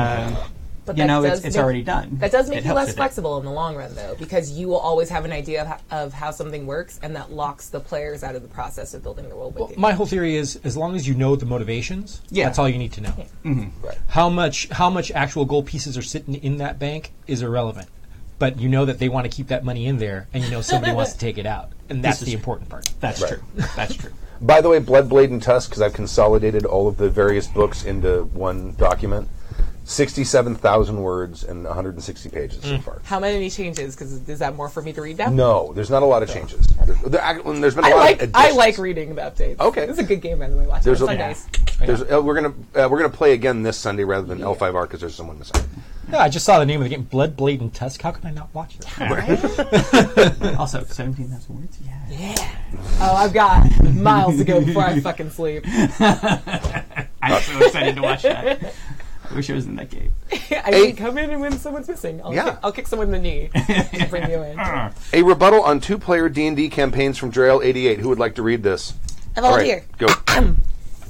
But you that know, does it's make- already done. That does make It you helps less with it. flexible in the long run, though, because you will always have an idea of how something works, and that locks the players out of the process of building the world with you. My whole theory is, as long as you know the motivations, Yeah. that's all you need to know. Right. How much actual gold pieces are sitting in that bank is irrelevant. But you know that they want to keep that money in there, and you know somebody wants to take it out, and that's This the is- important part. That's Right. true. That's true. By the way, Blood, Blade, and Tusk, because I've consolidated all of the various books into one document, 67,000 words and 160 pages so far. How many changes? Because is that more for me to read now? No, there's not a lot of changes. There's been a lot of I additions. like reading the updates. Okay. It's a good game, by the way. Watch There's it. a- It's Yeah. nice. There's, we're gonna play again this Sunday rather than L5R because there's someone missing. Yeah, I just saw the name of the game, Blood, Blade, and Tusk. How can I not watch it? Also, 17,000 words? Yeah. Oh, I've got miles to go before I fucking sleep. I'm so excited to watch that. I wish I was in that game. I mean, come in and when someone's missing. Yeah. I'll kick someone in the knee to bring you in. A rebuttal on two-player D&D campaigns from Drail88. Who would like to read this? I All volunteer. right, go.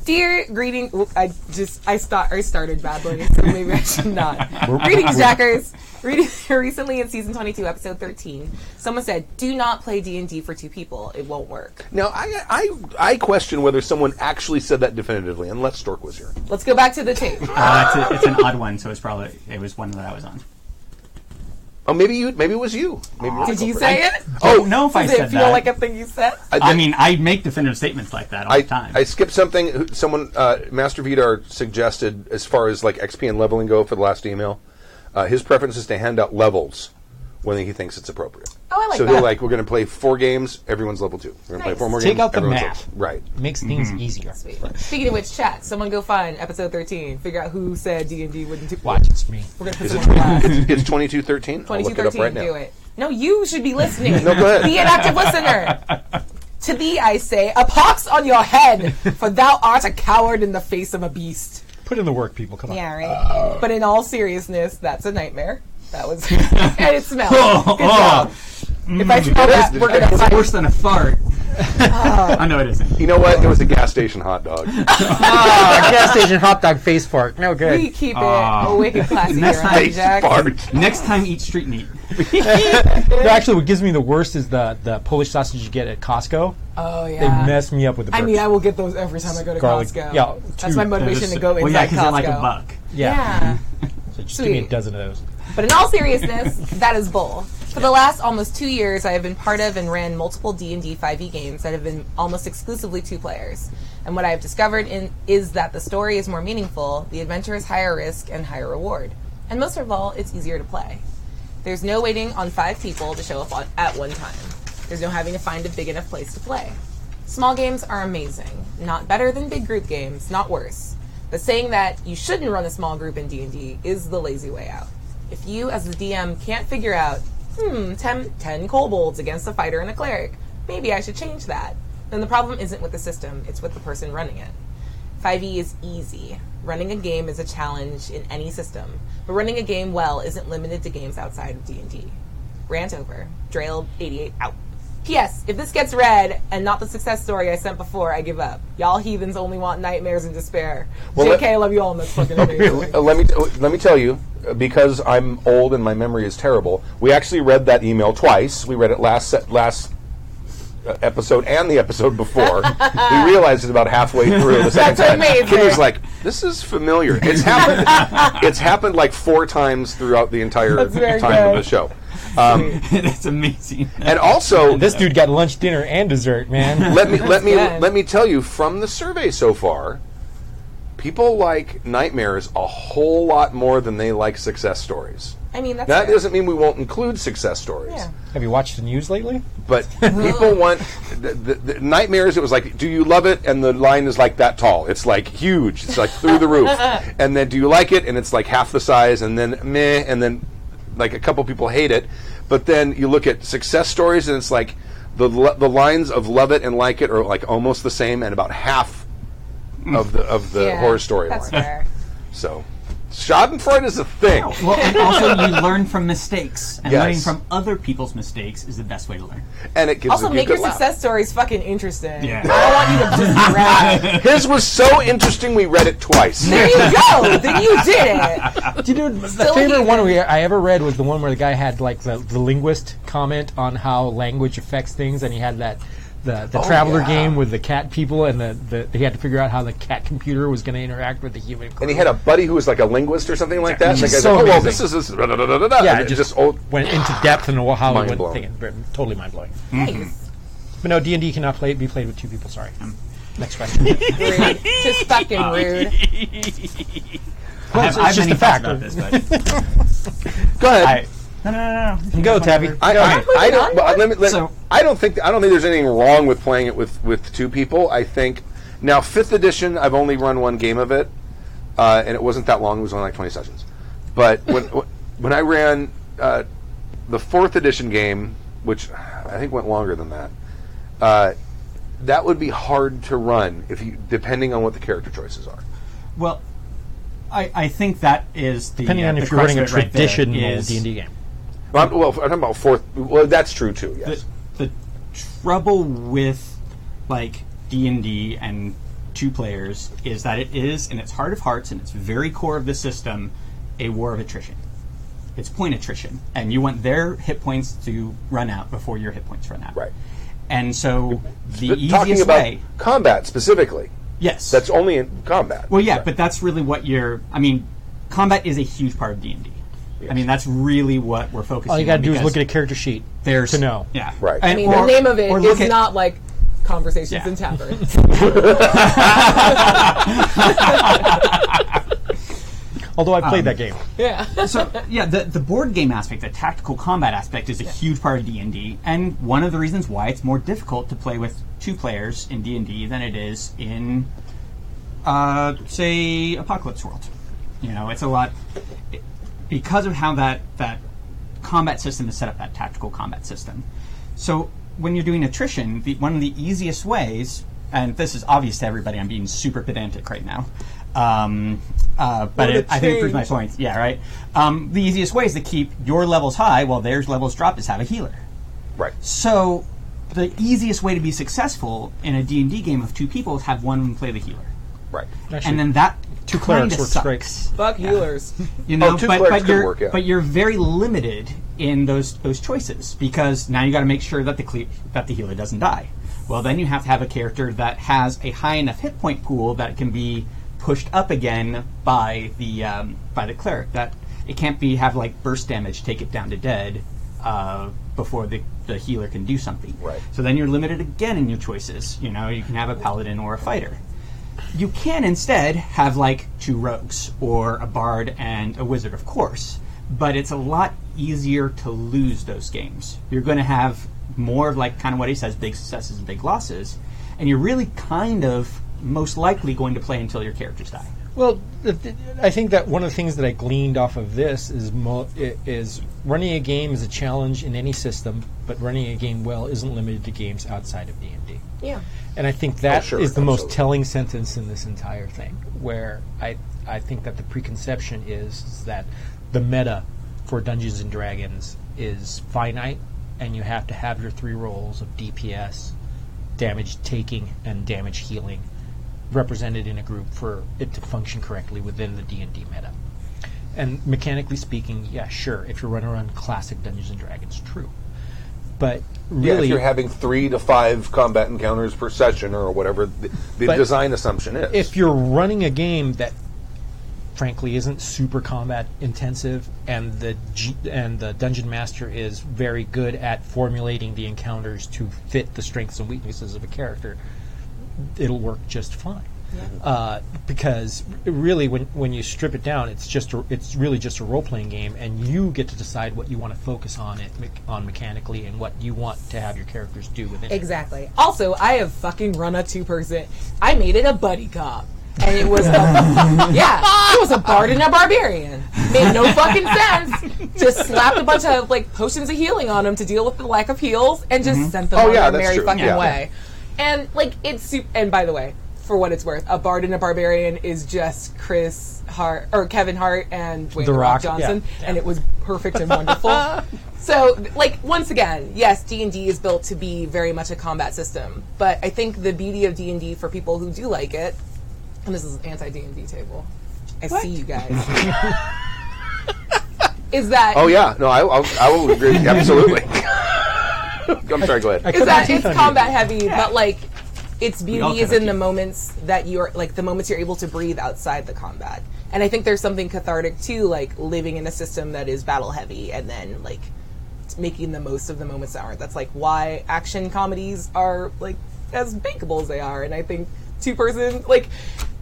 Dear greeting, I started badly, so maybe I should not. Greetings, Jackers. Recently in season 22, episode 13, someone said, "Do not play D&D for two people; it won't work." Now, I question whether someone actually said that definitively, unless Stork was here. Let's go back to the tape. It's an odd one, so it was one that I was on. Oh, maybe it was you. Maybe Did you say it? I don't know if I Does it said feel that. like a thing you said? I mean, I make definitive statements like that all the time. I skipped something. Someone, Master Vidar suggested, as far as like XP and leveling go for the last email, his preference is to hand out levels when he thinks it's appropriate. Oh, I like so that. he'll we're going to play 4 games, everyone's level 2. We're going to play Nice. 4 more Take games. out the everyone's map. level- Right. Makes things easier. Sweet. Speaking of which, chat, someone go find episode 13. Figure out who said D&D wouldn't do. Watch, it's me. We're gonna put Is it someone on blast. it's 2213? I'll look it up 2213, right now. do it. No, you should be listening. No, go ahead. Be an active listener. To thee I say, a pox on your head, for thou art a coward in the face of a beast. Put in the work, people. Come on. Yeah, right. But in all seriousness, that's a nightmare. That was, and it smells. Good job. If I smell that, we're gonna It's fight. worse than a fart. Oh, no, it isn't. You know what? It was a gas station hot dog. Gas station hot dog face fart. No good. We keep it wicked classy Next here, time- huh, Face Jack? fart. Next time, eat street meat. No, actually, what gives me the worst is the Polish sausage you get at Costco. Oh yeah. They mess me up with the I burp. mean, I will get those every time I go to Garlic- Costco. yeah, That's two. my motivation to go Well, inside yeah, because Costco. they're like $1. Yeah. So just give me a Sweet. dozen of those. But in all seriousness, that is bull. For the last almost 2 years, I have been part of and ran multiple D&D 5e games that have been almost exclusively 2 players. And what I have discovered is that the story is more meaningful, the adventure is higher risk and higher reward. And most of all, it's easier to play. There's no waiting on 5 people to show up at one time. There's no having to find a big enough place to play. Small games are amazing. Not better than big group games, not worse. But saying that you shouldn't run a small group in D&D is the lazy way out. If you, as the DM, can't figure out, 10 kobolds against a fighter and a cleric, maybe I should change that, then the problem isn't with the system, it's with the person running it. 5e is easy. Running a game is a challenge in any system, but running a game well isn't limited to games outside of D&D. Rant over. Drail88 out. P.S. If this gets read and not the success story I sent before, I give up. Y'all heathens only want nightmares and despair. Well, JK, I love you all, and that's fucking amazing. Let me tell you, because I'm old and my memory is terrible. We actually read that email twice. We read it last episode and the episode before. We realized it about halfway through the second That's time. amazing. Kitty was like, "This is familiar." It's happened. It's happened like 4 times throughout the entire That's very time good. of the show. That's amazing. And also, This dude got lunch, dinner, and dessert, man. let me tell you from the survey so far, people like nightmares a whole lot more than they like success stories. I mean, that's That fair. doesn't mean we won't include success stories. Yeah. Have you watched the news lately? But people want the nightmares. It was like, do you love it? And the line is like that tall. It's like huge. It's like through the roof. And then, do you like it? And it's like half the size. And then meh. And then, like a couple people hate it. But then you look at success stories, and it's like the lines of love it and like it are like almost the same, and about half of the Yeah, horror story That's line. fair. So Schadenfreude is a thing. Well, and also you learn from mistakes, and Yes. learning from other people's mistakes is the best way to learn. And it gives Also, you a make good your laugh. success stories fucking interesting. Yeah. I don't want you to just rap. His was so interesting we read it twice. There you go. Then you did it. Do you know the Still favorite heathen. one I ever read was the one where the guy had like the linguist comment on how language affects things, and he had that the traveler yeah. game with the cat people, and he had to figure out how the cat computer was going to interact with the human. And he had a buddy who was like a linguist or something like that. And the guy's So like, oh, well, amazing. this is da, da, da, da, da. yeah, And it it just old. went into depth and how he went Mind-blowing. thinking. Totally mind blowing. Nice. But no, D&D cannot be played with two people. Sorry. Next question. Rude. Just fucking rude. Well, it's just a fact. about this, but Go ahead. no. Go, Tabby. I don't. But So- I don't think there's anything wrong with playing it with two people. I think now 5th edition. I've only run one game of it, and it wasn't that long. It was only like 20 sessions. But when I ran the 4th edition game, which I think went longer than that, that would be hard to run depending on what the character choices are. Well, I think that is the Depending on the if you're running a crux of it right there traditional is D&D game. I'm talking about 4th. Well, that's true too. Yes. the trouble with like D&D and 2 players is that it is, in its heart of hearts and its very core of the system, a war of attrition. It's point attrition, and you want their hit points to run out before your hit points run out. Right. And so the But talking easiest about way, combat specifically, yes, that's only in combat. well, yeah, Right. but that's really what combat is a huge part of D&D. I mean, that's really what we're focusing on. All you got to do is because look at a character sheet there's to know. Yeah. Right. I mean, the name of it or look is at- not like Conversations Yeah. in Taverns. Although I played that game. Yeah. So yeah, the board game aspect, the tactical combat aspect, is a huge part of D&D, and one of the reasons why it's more difficult to play with 2 players in D&D than it is in, say, Apocalypse World. You know, it's a lot because of how that combat system is set up, that tactical combat system. So when you're doing attrition, one of the easiest ways, and this is obvious to everybody, I'm being super pedantic right now. But I think it proves my point. Yeah, right. The easiest way is to keep your levels high while theirs levels drop is have a healer. Right. So the easiest way to be successful in a D&D game of 2 people is have one of them play the healer, Right. Actually, and then that 2 kinda clerics works sucks. great. Fuck healers. You know, 2 but clerics could you're work, yeah. but you're very limited in those choices because now you got to make sure that the healer doesn't die. Well, then you have to have a character that has a high enough hit point pool that it can be pushed up again by the cleric. That it can't be have like burst damage take it down to dead before the healer can do something. Right. So then you're limited again in your choices. You know, you can have a paladin or a fighter. You can instead have like 2 rogues or a bard and a wizard, of course, but it's a lot easier to lose those games. You're going to have more of like kind of what he says, big successes and big losses, and you're really kind of most likely going to play until your characters die. Well, I think that one of the things that I gleaned off of this is running a game is a challenge in any system, but running a game well isn't limited to games outside of D&D. Yeah. And I think that sure, is the most absolutely. telling sentence in this entire thing, where I think that the preconception is that the meta for Dungeons & Dragons is finite, and you have to have your 3 rolls of DPS, damage taking, and damage healing represented in a group for it to function correctly within the D&D meta. And mechanically speaking, yeah, sure, if you're running around classic Dungeons & Dragons, true. But Yeah, really, if you're having 3 to 5 combat encounters per session or whatever the But design assumption is. if you're running a game that frankly isn't super combat intensive and the dungeon master is very good at formulating the encounters to fit the strengths and weaknesses of a character, it'll work just fine. Because really, when you strip it down, it's really just a role-playing game, and you get to decide what you want to focus on mechanically and what you want to have your characters do within it. Exactly. Also, I have fucking run a 2-person. I made it a buddy cop. And it was it was a bard and a barbarian. Made no fucking sense. Just slapped a bunch of like potions of healing on them to deal with the lack of heals, and just sent them Oh, on yeah, their that's merry true. fucking Yeah. way. And like it's and by the way, for what it's worth, a bard and a barbarian is just Chris Hart or Kevin Hart and Dwayne The The Rock Rock, Johnson, yeah. and it was perfect and wonderful. So, like, once again, yes, D&D is built to be very much a combat system, but I think the beauty of D&D for people who do like it, and this is an anti-D&D table. I see you guys. Is that Oh yeah, no, I will agree absolutely. I'm sorry. Go ahead. is that it's combat heavy, but like its all beauty is kinda in the do. moments that you're like the moments you're able to breathe outside the combat. And I think there's something cathartic too, like living in a system that is battle heavy and then like making the most of the moments that aren't. That's like why action comedies are like as bankable as they are. And I think two-person, like,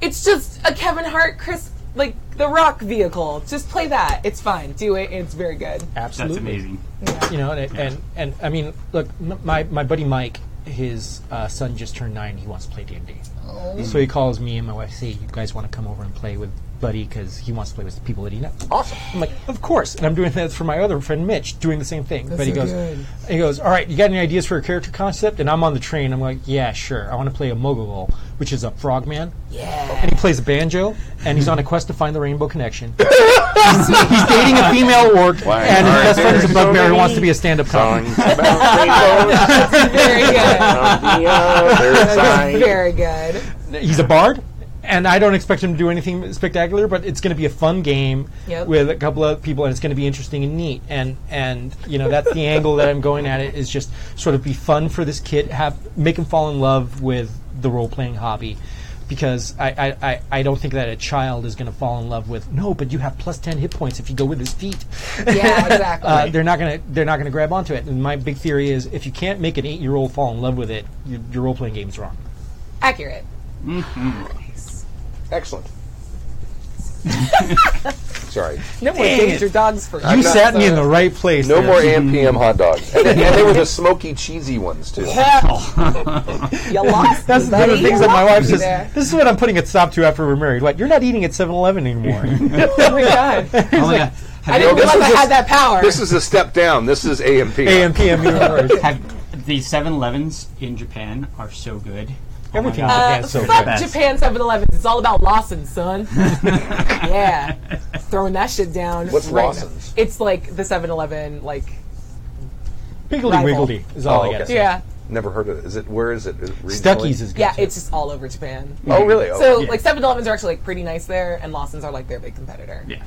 it's just a Kevin Hart, Chris, like The Rock vehicle. Just play that. It's fine. Do it. It's very good. Absolutely. That's amazing. You know, and I mean, look, my buddy Mike, his son just turned 9. He wants to play D&D. So he calls me and my wife, say, you guys want to come over and play with Buddy because he wants to play with the people that he knows. Awesome. I'm like, of course. And I'm doing that for my other friend Mitch, doing the same thing. But he so goes, good. he goes, all right, you got any ideas for a character concept? And I'm on the train. I'm like, yeah, sure. I want to play a Mogul, which is a frogman. Yeah. And he plays a banjo, and he's on a quest to find the Rainbow Connection. He's dating a female orc, and his best friend is a bugbear who wants to be a stand-up comic. Songs about rainbows Very good. on the other side. Very good. He's a bard, and I don't expect him to do anything spectacular, but it's going to be a fun game Yep. with a couple of people, and it's going to be interesting and neat. And you know, that's the angle that I'm going at it, is just sort of be fun for this kid, make him fall in love with the role-playing hobby. Because I don't think that a child is going to fall in love with, no, but you have plus 10 hit points if you go with his feet. Yeah, exactly. They're not gonna grab onto it. And my big theory is, if you can't make an 8-year-old fall in love with it, your role-playing game is wrong. Accurate. Excellent. Sorry. No more danger dogs for You sat me in the right place. No there. more AM/PM hot dogs. And they were the smoky, cheesy ones, too. You lost. That's me, one of buddy. the things You that my lost wife me says. there. This is what I'm putting a stop to after we're married. What? You're not eating at 7-Eleven anymore. Oh my god. Oh my god. I didn't realize I had that power. This is a step down. This is AM/PM. AM/PM. Have the 7-Elevens in Japan are so good. Oh my Everything God. Japan's so fuck good. Best. Japan 7-Elevens. It's all about Lawson, son. Yeah. Throwing that shit down. What's right Lawson's? now. It's like the 7-Eleven, like, Piggly Rival. Wiggly is all Oh, I got to okay. say. yeah. Never heard of it. Is it? Where is it? Is it regionally? Stuckey's is good. Yeah, too. it's just all over Japan. Oh, really? Oh. So, like, 7-Elevens are actually, like, pretty nice there, and Lawson's are, like, their big competitor. Yeah.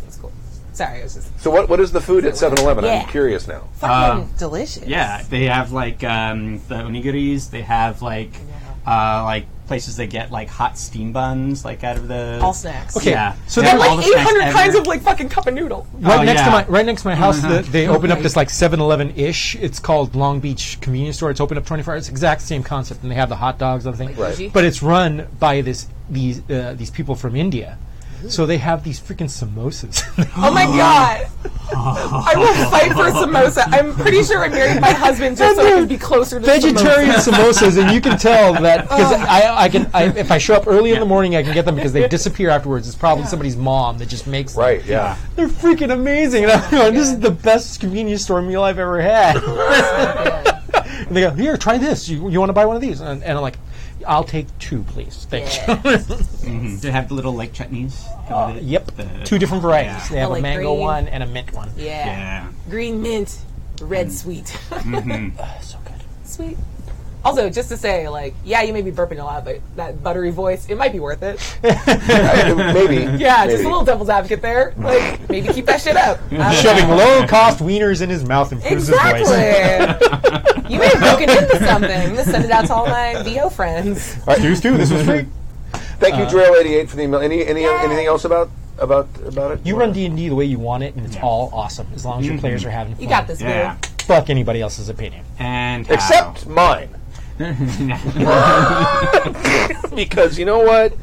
That's cool. Sorry, it was just So what is the food at 7-Eleven? Yeah. I'm curious now. fucking delicious. Yeah, they have like the onigiris. They have like places that get like hot steam buns, like out of the All snacks. Okay, Yeah. so They then have all Like the snacks 800 kinds ever. of, like, fucking cup of noodle. Right next yeah. to my house, they opened up this like 7-Eleven-ish. It's called Long Beach Convenience Store. It's open up 24 hours. It's the exact same concept, and they have the hot dogs, other thing. Right. But it's run by these people from India. So they have these freaking samosas. Oh my god. I will fight for a samosa. I'm pretty sure I married my husband just so I could be closer to Vegetarian samosa. samosas, and you can tell that because if I show up early in the morning, I can get them because they disappear afterwards. It's probably somebody's mom that just makes them. Right. Yeah. They're freaking amazing. And I'm going, this is the best convenience store meal I've ever had. And they go, here, try this. You want to buy one of these? And I'm like, I'll take 2, please. Thank you. They have the little like chutneys. come with it. Yep. The- 2 different varieties. Yeah. They have Like a mango green. one and a mint one. Yeah. Yeah. Green mint, red sweet. So good. Sweet. Also, just to say, like, yeah, you may be burping a lot, but that buttery voice, it might be worth it. Maybe. Yeah, Maybe. just a little devil's advocate there. Like, maybe keep that shit up. I don't Shoving know. low-cost wieners in his mouth improves his voice. Exactly. You may have broken into something. Let's send it out to all my VO friends. Stu, this was free. Thank you, Drill88, for the email. Anything else about it? You run D&D the way you want it, and it's all awesome as long as your players are having fun. You got this, Yeah. boo. Fuck anybody else's opinion. And Except mine. Because you know what?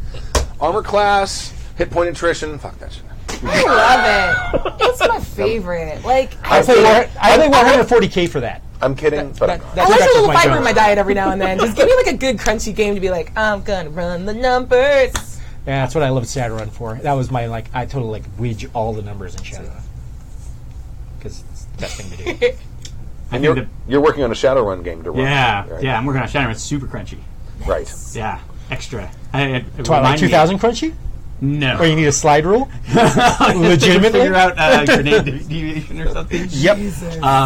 Armor class, hit point attrition. Fuck that shit. I love it. It's my favorite. Like, I play 140K for that. I'm kidding, but I'm not. I like a scratches little my fiber joke. in my diet every now and then. Just give me like a good crunchy game to be like, I'm gonna run the numbers. Yeah, that's what I love Shadowrun for. That was my I totally widge all the numbers in Shadowrun because it's the best thing to do. And you're working on a Shadowrun game to run. yeah, right? yeah. I'm working on Shadowrun. It's super crunchy. Right. Yeah. extra. Twilight Remind me. 2000 Crunchy? No. Or you need a slide rule? Legitimately? Figure out grenade deviation or something? Yep.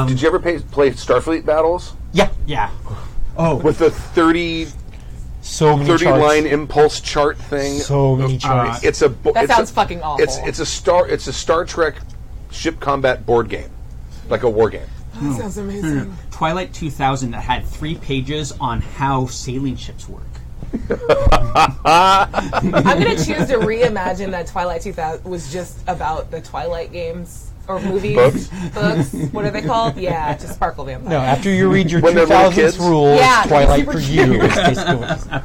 Did you ever play Starfleet battles Yeah. Yeah. Oh, with the 30 So many charts. line impulse chart thing? So many charts. It's a That sounds fucking awful. It's a Star Trek ship combat board game, like a war game. That sounds amazing. Twilight 2000 that had 3 pages on how sailing ships work. I'm going to choose to reimagine that Twilight 2000 was just about the Twilight games or movies. Books. What are they called? Yeah, just Sparkle Vampire. No, after you read your When they're little kids? 2000s rules, Yeah, Twilight super for cute. you is basically what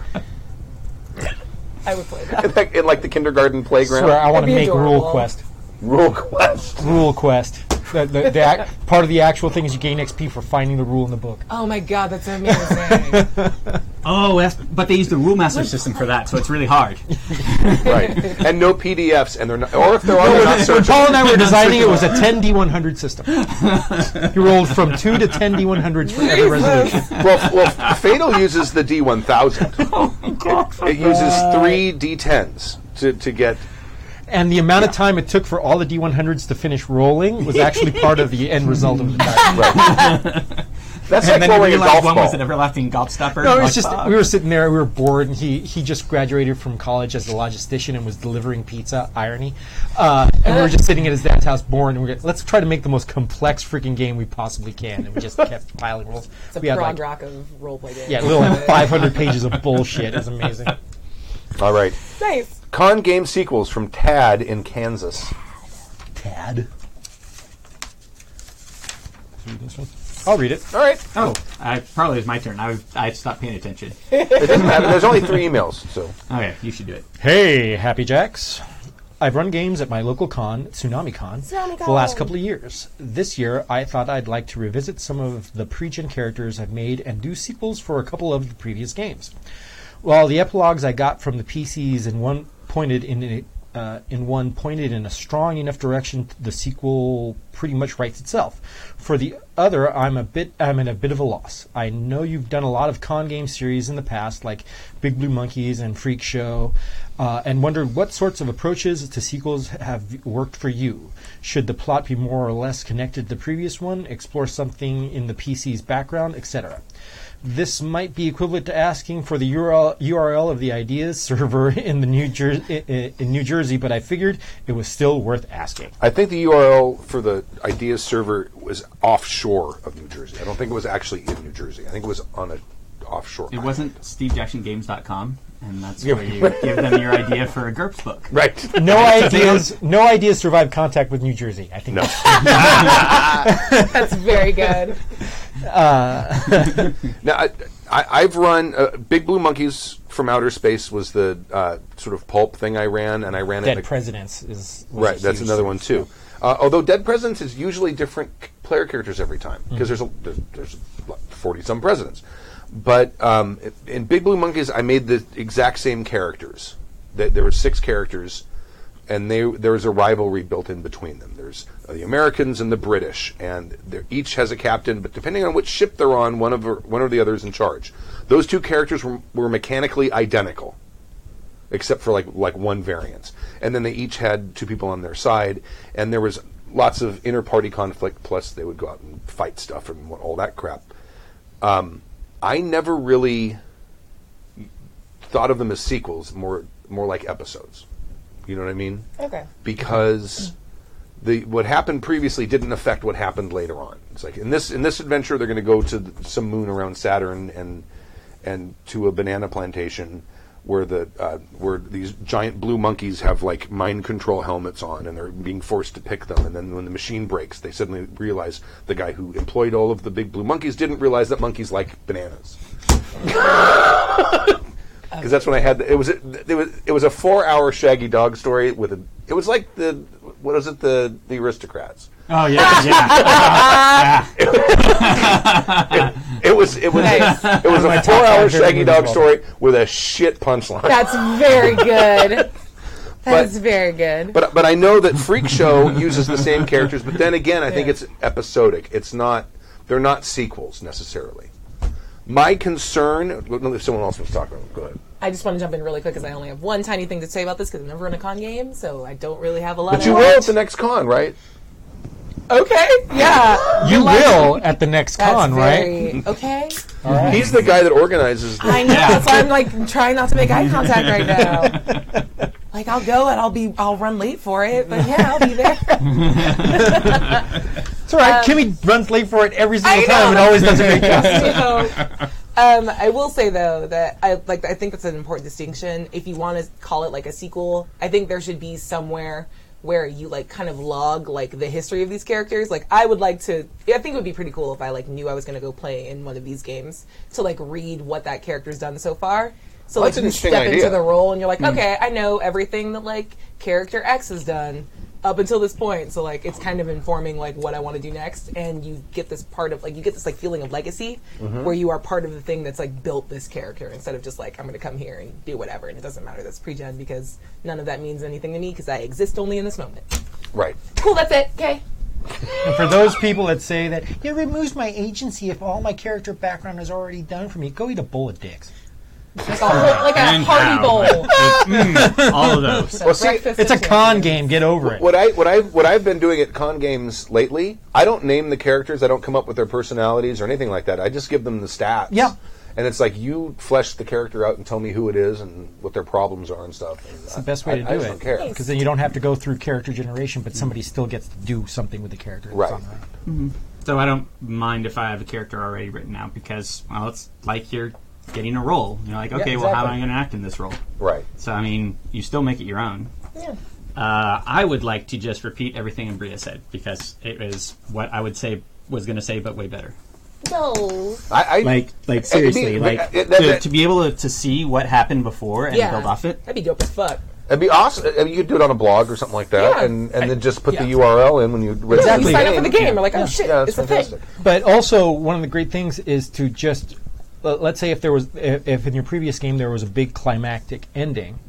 I would play that. In like the kindergarten playground. Swear, I want to That'd be make adorable. Rule Quest. Rule Quest. Rule Quest. Part of the actual thing is you gain XP for finding the rule in the book. Oh my god, that's amazing. Oh, but they use the Rule Master system for that, so it's really hard. Right. And no PDFs, and they're not, or if there are, they're not When searchable. Paul and I were designing it, was a 10 D100 system. You rolled from 2 to 10 D100s for every resolution. Well, Fatal uses the D1000. It uses 3 D10s to get. And the amount of time it took for all the D100s to finish rolling was actually part of the end result of the time. Right. That's And like then you rolling a realize golf one ball. was an everlasting gobstopper. No, it Like, was just fuck. we were sitting there, we were bored, and he just graduated from college as a logistician and was delivering pizza. Irony, and we were just sitting at his dad's house, bored, and let's try to make the most complex freaking game we possibly can, and we just kept piling rolls. It's a We had prog like, rock of roleplay games. yeah, little like 500 pages of bullshit. It's amazing. All right. Nice. Con game sequels from Tad in Kansas. Tad. I'll read it. All right. Oh, probably it's my turn. I stopped paying attention. It doesn't matter. There's only 3 emails, so. Okay, you should do it. Hey, Happy Jacks. I've run games at my local con, TsunamiCon, for the last couple of years. This year, I thought I'd like to revisit some of the pre-gen characters I've made and do sequels for a couple of the previous games. While the epilogues I got from the PCs in one pointed in a strong enough direction, the sequel pretty much writes itself. For the other, I'm in a bit of a loss. I know you've done a lot of con game series in the past, like Big Blue Monkeys and Freak Show, and wondered what sorts of approaches to sequels have worked for you. Should the plot be more or less connected to the previous one, explore something in the PC's background, etc.? This might be equivalent to asking for the URL of the Ideas server in New Jersey, but I figured it was still worth asking. I think the URL for the Ideas server was offshore of New Jersey. I don't think it was actually in New Jersey. I think it was on an offshore. It wasn't SteveJacksonGames.com, and that's where you give them your idea for a GURPS book. Right. No ideas survived contact with New Jersey. I think No. That's very good. Now, I've run Big Blue Monkeys from Outer Space was the sort of pulp thing I ran, and I ran Dead it. Presidents was Right, a that's huge another one series. too. Although Dead Presidents is usually different player characters every time because there's 40-some presidents. But in Big Blue Monkeys, I made the exact same characters. There were 6 characters, and there was a rivalry built in between them. There's the Americans and the British, and each has a captain, but depending on which ship they're on, one or the other is in charge. Those 2 characters were mechanically identical, except for like one variance. And then they each had 2 people on their side, and there was lots of inter-party conflict, plus they would go out and fight stuff and all that crap. I never really thought of them as sequels, more like episodes. You know what I mean? Okay. Because what happened previously didn't affect what happened later on. It's like in this adventure, they're going to go to some moon around Saturn and to a banana plantation where these giant blue monkeys have like mind control helmets on, and they're being forced to pick them. And then when the machine breaks, they suddenly realize the guy who employed all of the big blue monkeys didn't realize that monkeys like bananas. Because that's when I had it was a 4-hour Shaggy Dog story with it was like the Aristocrats. Oh yeah. It was a 4-hour Shaggy Dog story with a shit punchline. That's very good. That's very good. But I know that Freak Show uses the same characters, but then again, I think it's episodic. They're not sequels necessarily. My concern, if someone else was talking, go ahead. I just want to jump in really quick because I only have one tiny thing to say about this because I've never run a con game, so I don't really have a lot. But you will at the next con, right? Okay, yeah. You will at the next con, right? Okay. He's the guy that organizes. I know. That's why I'm like trying not to make eye contact right now. Like I'll go and I'll run late for it, but yeah, I'll be there. It's all right. Kimmy runs late for it every single I time and know. always does a great job. I will say though that I think that's an important distinction. If you want to call it like a sequel, I think there should be somewhere where you like kind of log like the history of these characters. Like I think it would be pretty cool if I like knew I was going to go play in one of these games to like read what that character's done so far. So like That's an you interesting step idea. into the role and you're like, okay, I know everything that like character X has done up until this point. So like it's kind of informing like what I want to do next, and you get this part of like you get this like feeling of legacy where you are part of the thing that's like built this character instead of just like I'm going to come here and do whatever and it doesn't matter that's pre-gen because none of that means anything to me because I exist only in this moment. Right. Cool, that's it. Okay. And for those people that say that it removes my agency if all my character background is already done for me, go eat a bowl of dicks. Like a And hearty how. bowl. All of those. Well, see, Breakfast It's a of con champions. game. Get over it. What I've been doing at con games lately, I don't name the characters. I don't come up with their personalities or anything like that. I just give them the stats. Yeah. And it's like you flesh the character out and tell me who it is and what their problems are and stuff. And It's the best way to I do just it. don't care. Because then you don't have to go through character generation, but somebody still gets to do something with the character. that's Right. on there. So I don't mind if I have a character already written out because, well, it's like you're getting a role. You're like, okay, well, how am I exactly. going to act in this role? Right. So, I mean, you still make it your own. Yeah. I would like to just repeat everything Bria said because it is what I would say was going to say, but way better. No. Like seriously, to be able to see what happened before and Yeah. build off it. That'd be dope as fuck. It'd be awesome. I mean, you could do it on a blog or something like that, Yeah. and then just put the Yeah. URL in when you read Yeah, Exactly. you sign up for the game. You're like, oh shit, Yeah, it's that's a thing. fantastic. But also, one of the great things is to just let's say if in your previous game there was a big climactic ending,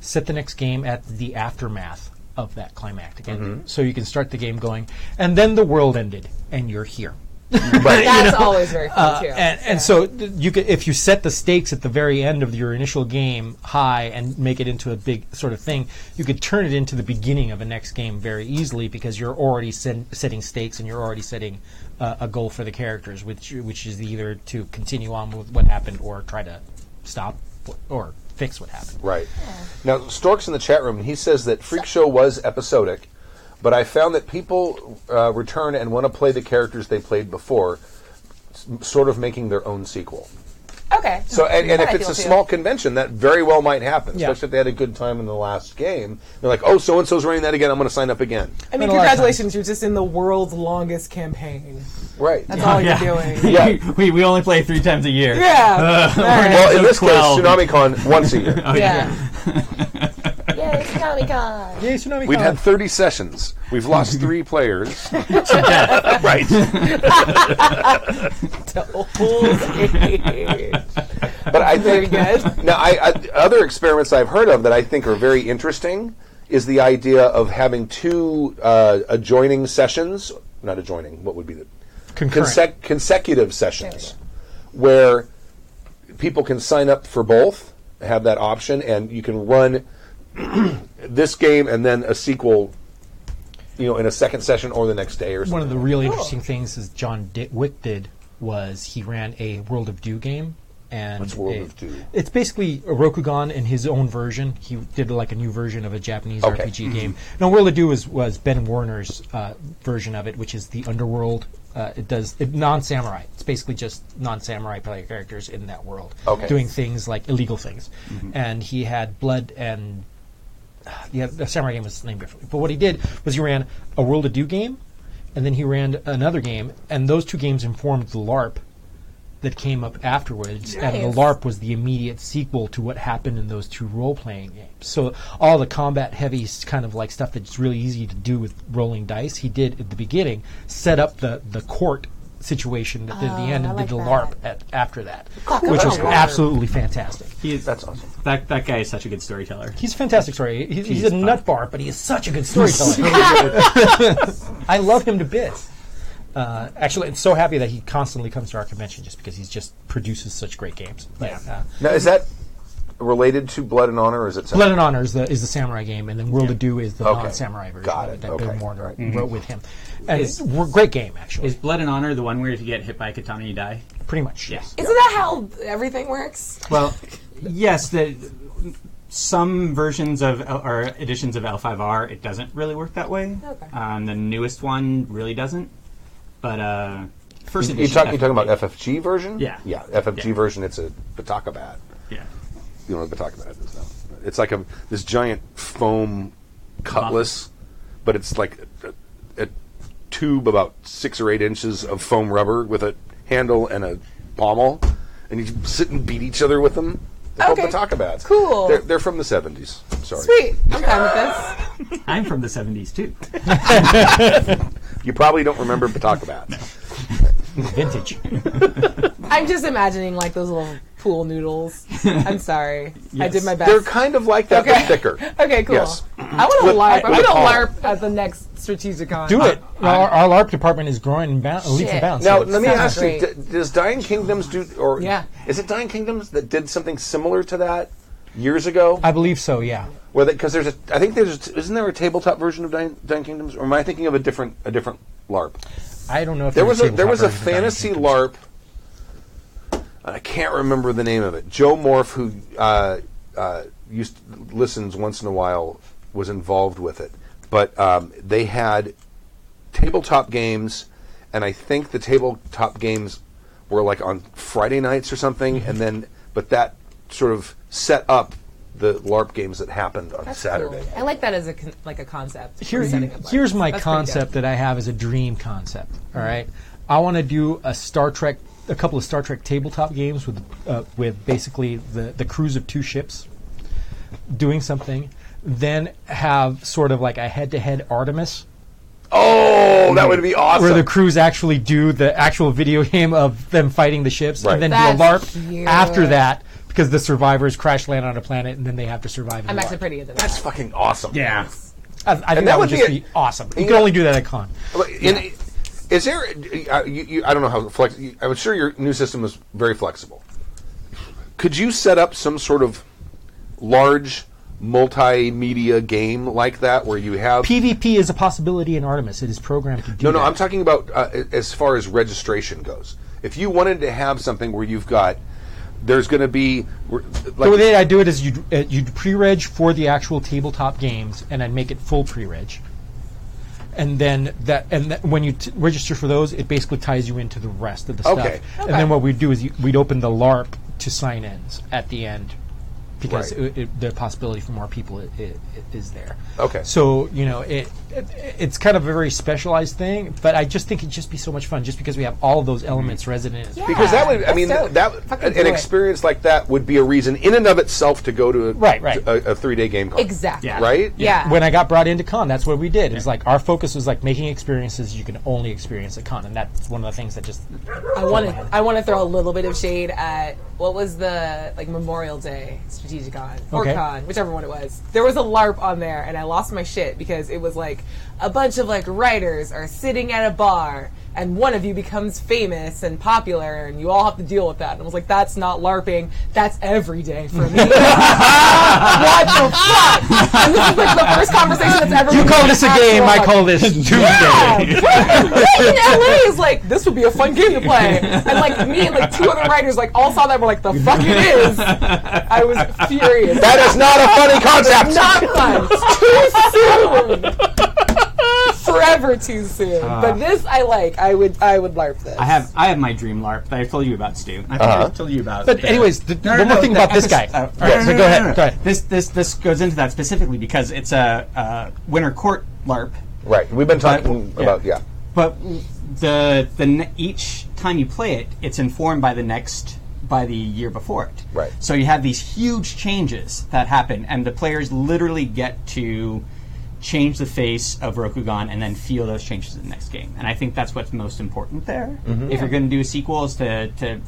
set the next game at the aftermath of that climactic ending, so you can start the game going, and then the world ended, and you're here. That's always very fun too. And so you could, if you set the stakes at the very end of your initial game high and make it into a big sort of thing, you could turn it into the beginning of a next game very easily because you're already setting stakes and you're already setting a goal for the characters, which is either to continue on with what happened or try to stop or fix what happened. Right. Now, Stork's in the chat room, and he says that Freak Show was episodic, but I found that people return and want to play the characters they played before, sort of making their own sequel. Okay. So, and That if I it's feel a too. small convention, that very well might happen, Yeah. especially if they had a good time in the last game. They're like, oh, so-and-so's running that again, I'm going to sign up again. I mean, Been a lot of congratulations, you're just in the world's longest campaign. Right. That's all you're doing. Yeah. we only play 3 times a year. Yeah. All right. Well, in this 12. case, TsunamiCon once a year. Yeah. Yay, TsunamiCon. Yay, Tsunami We've Con. had 30 sessions. We've lost 3 players. Right. But I Very think good. now, other experiments I've heard of that I think are very interesting is the idea of having 2 adjoining sessions. Not adjoining. What would be the Concurrent. consecutive sessions, where people can sign up for both, have that option, and you can run this game and then a sequel, in a second session or the next day or something. One of the really interesting things is John Wick did was he ran a World of Dew game. And What's World of Dew? It's basically a Rokugan in his own version. He did like a new version of a Japanese Okay. RPG game. No, World of Dew was Ben Warner's version of it, which is the Underworld. It non-samurai. It's basically just non-samurai player characters in that world, Okay. doing things like illegal things. And he had blood and the samurai game was named differently. But what he did was he ran a World of Dew game, and then he ran another game, and those 2 games informed the LARP that came up afterwards, and the Nice. LARP was the immediate sequel to what happened in those 2 role-playing games. So all the combat-heavy kind of like stuff that's really easy to do with rolling dice, he did at the beginning, set up the court situation at the end, I and like did the that. LARP after that, Cock which was around. absolutely fantastic. That's awesome. That guy is such a good storyteller. He's a fantastic story. He's He's a fun. nut bar, but he is such a good storyteller. I love him to bits. Actually, I'm so happy that he constantly comes to our convention just because he just produces such great games. But, Now, is that related to Blood and Honor, or is it Blood and Honor is the samurai game, and then World of Do is the Okay. non-samurai version Got of it. that Okay. Bill Moore Right. wrote with him. And it's a great game, actually. Is Blood and Honor the one where if you get hit by a katana you die? Pretty much. Yes. Isn't that how everything works? Well, yes. Some versions of or editions of L5R, it doesn't really work that way. Okay. The newest one really doesn't. But first You're edition. talking about FFG version? Yeah. Yeah, FFG Yeah. version, it's a Bataka bat. Yeah. You know what a Bataka bat is, though? It's like this giant foam cutlass, but it's like a tube about 6 or 8 inches of foam rubber with a handle and a pommel, and you sit and beat each other with them. They're Okay. called Bataka bats. Cool. They're from the 70s. Sorry. Sweet. I'm fine with this. I'm from the 70s too. You probably don't remember Bataka bats. Vintage. I'm just imagining like those little pool noodles. I'm sorry. I did my best. They're kind of like that, but thicker. Okay, cool. Yes. I want to With- LARP. I'm with going to all. LARP at the next Strategicon. Do it. Our LARP department is growing in leaps and Shit. bounds. Now, so let me Sounds ask you: great. does Dying Kingdoms do, or Yeah. is it Dying Kingdoms that did something similar to that years ago? I believe so, yeah. Because I think isn't there a tabletop version of Dying Kingdoms, or am I thinking of a different LARP? I don't know if There was a tabletop version of Dying fantasy Kingdoms. LARP. I can't remember the name of it. Joe Morph, who listens once in a while, was involved with it. But they had tabletop games, and I think the tabletop games were like on Friday nights or something, Mm-hmm. but that sort of set up the LARP games that happened on That's Saturday. cool. I like that as a concept. for Here's setting up LARP. here's my That's pretty concept dope. that I have as a dream concept. All right, I want to do a couple of Star Trek tabletop games with basically the crews of 2 ships doing something, then have sort of like a head-to-head Artemis, Oh, that would be awesome! where the crews actually do the actual video game of them fighting the ships, Right. and then That's do a LARP cute. after that because the survivors crash land on a planet and then they have to survive. in I'm the actually LARP. pretty into that. That's fucking awesome. Yeah. I think that would just be awesome. You you can know- only do that at con. Is there? I don't know how I'm sure your new system is very flexible. Could you set up some sort of large multimedia game like that where you have? PvP is a possibility in Artemis. It is programmed to do No, that. I'm talking about as far as registration goes. If you wanted to have something where you've got, there's going to be The way I do it is you'd pre-reg for the actual tabletop games, and I'd make it full pre-reg. And then when you register for those, it basically ties you into the rest of the Okay. stuff. And then what we'd do is we'd open the LARP to sign-ins at the end, because Right. the possibility for more people is there. Okay. So it's kind of a very specialized thing, but I just think it'd just be so much fun, just because we have all of those elements resident. Yeah. because that would, I That's mean, dope. that Fucking do an it. experience like that would be a reason in and of itself to go to Right. a 3-day game con. Exactly. Yeah. Right? Yeah. When I got brought into con, that's what we did. It was like our focus was like making experiences you can only experience at con, and that's one of the things that just I want to throw a little bit of shade at what was the Memorial Day Strategicon or Okay. con, whichever one it was. There was a LARP on there, and I lost my shit because it was like a bunch of writers are sitting at a bar, and one of you becomes famous and popular, and you all have to deal with that. And I was like, that's not LARPing. That's every day for me. What the fuck? And this is the first conversation that's ever. you been call had this a at game, I LARP. call this Tuesday. Yeah, in LA is this would be a fun game to play, and me and 2 other writers all saw that and were like, the fuck it is. I was furious. That is not a funny concept. Not fun. Too soon. Forever too soon. But this I like. I would LARP this. I have my dream LARP that I told you about, Stu. I think I told you about. But anyways, one more thing about this guy. All right, so go ahead. Go ahead. This goes into that specifically because it's a Winter Court LARP. Right. We've been talking about But each time you play it, it's informed by the year before it. Right. So you have these huge changes that happen, and the players literally get to change the face of Rokugan and then feel those changes in the next game. And I think that's what's most important there. If you're going to do a sequel, is to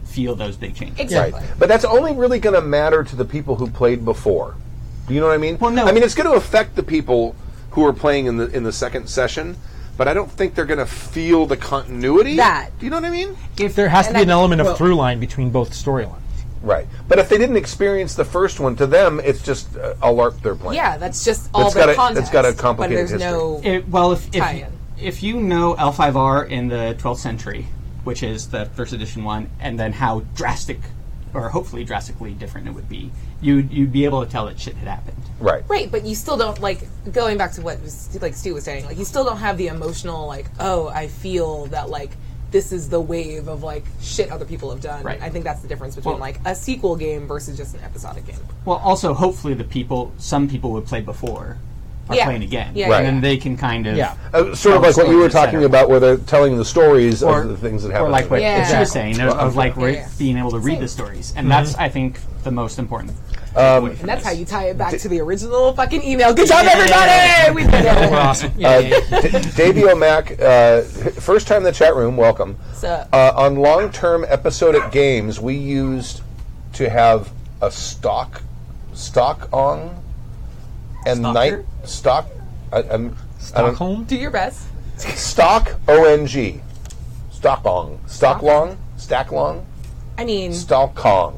feel those big changes. Exactly. Right. But that's only really going to matter to the people who played before. Do you know what I mean? Well, no. I mean, it's going to affect the people who are playing in the second session, but I don't think they're going to feel the continuity. That. Do you know what I mean? If there has to And be an that- element well- of through line between both storylines. Right. But if they didn't experience the first one, to them, it's just a LARP they're playing. Yeah, that's just all It's the got a- context. it's got a complicated but there's no. Tie-in. If you know L5R in the 12th century, which is the first edition one, and then how drastic, or hopefully drastically different it would be, you'd be able to tell that shit had happened. Right. Right, but you still don't, like, going back to what like Stu was saying, like, you still don't have the emotional, like, oh, I feel that, like, this is the wave of, like, shit other people have done. Right. I think that's the difference between, Well- like, a sequel game versus just an episodic game. Well, also, hopefully some people would play before are Yeah. playing again. Yeah, Right. And then they can kind of... Yeah. Sort of like what you were stories, et talking cetera. about, where they're telling the stories Or- of the things that happen. Or like what Yeah. she was saying, of like Yeah. being able to read Same. the stories. And that's, I think, the most important. And that's how you tie it back to the original fucking email. Good job, everybody! We did it. Awesome. Yeah, Davey O'Mac, first time in the chat room, welcome. So, On long-term episodic games, we used to have a stock on and Stalker? night stock. I don't- Stockholm? do your best. Stock ONG. Stocklong. Stacklong. I mean, Stalkong.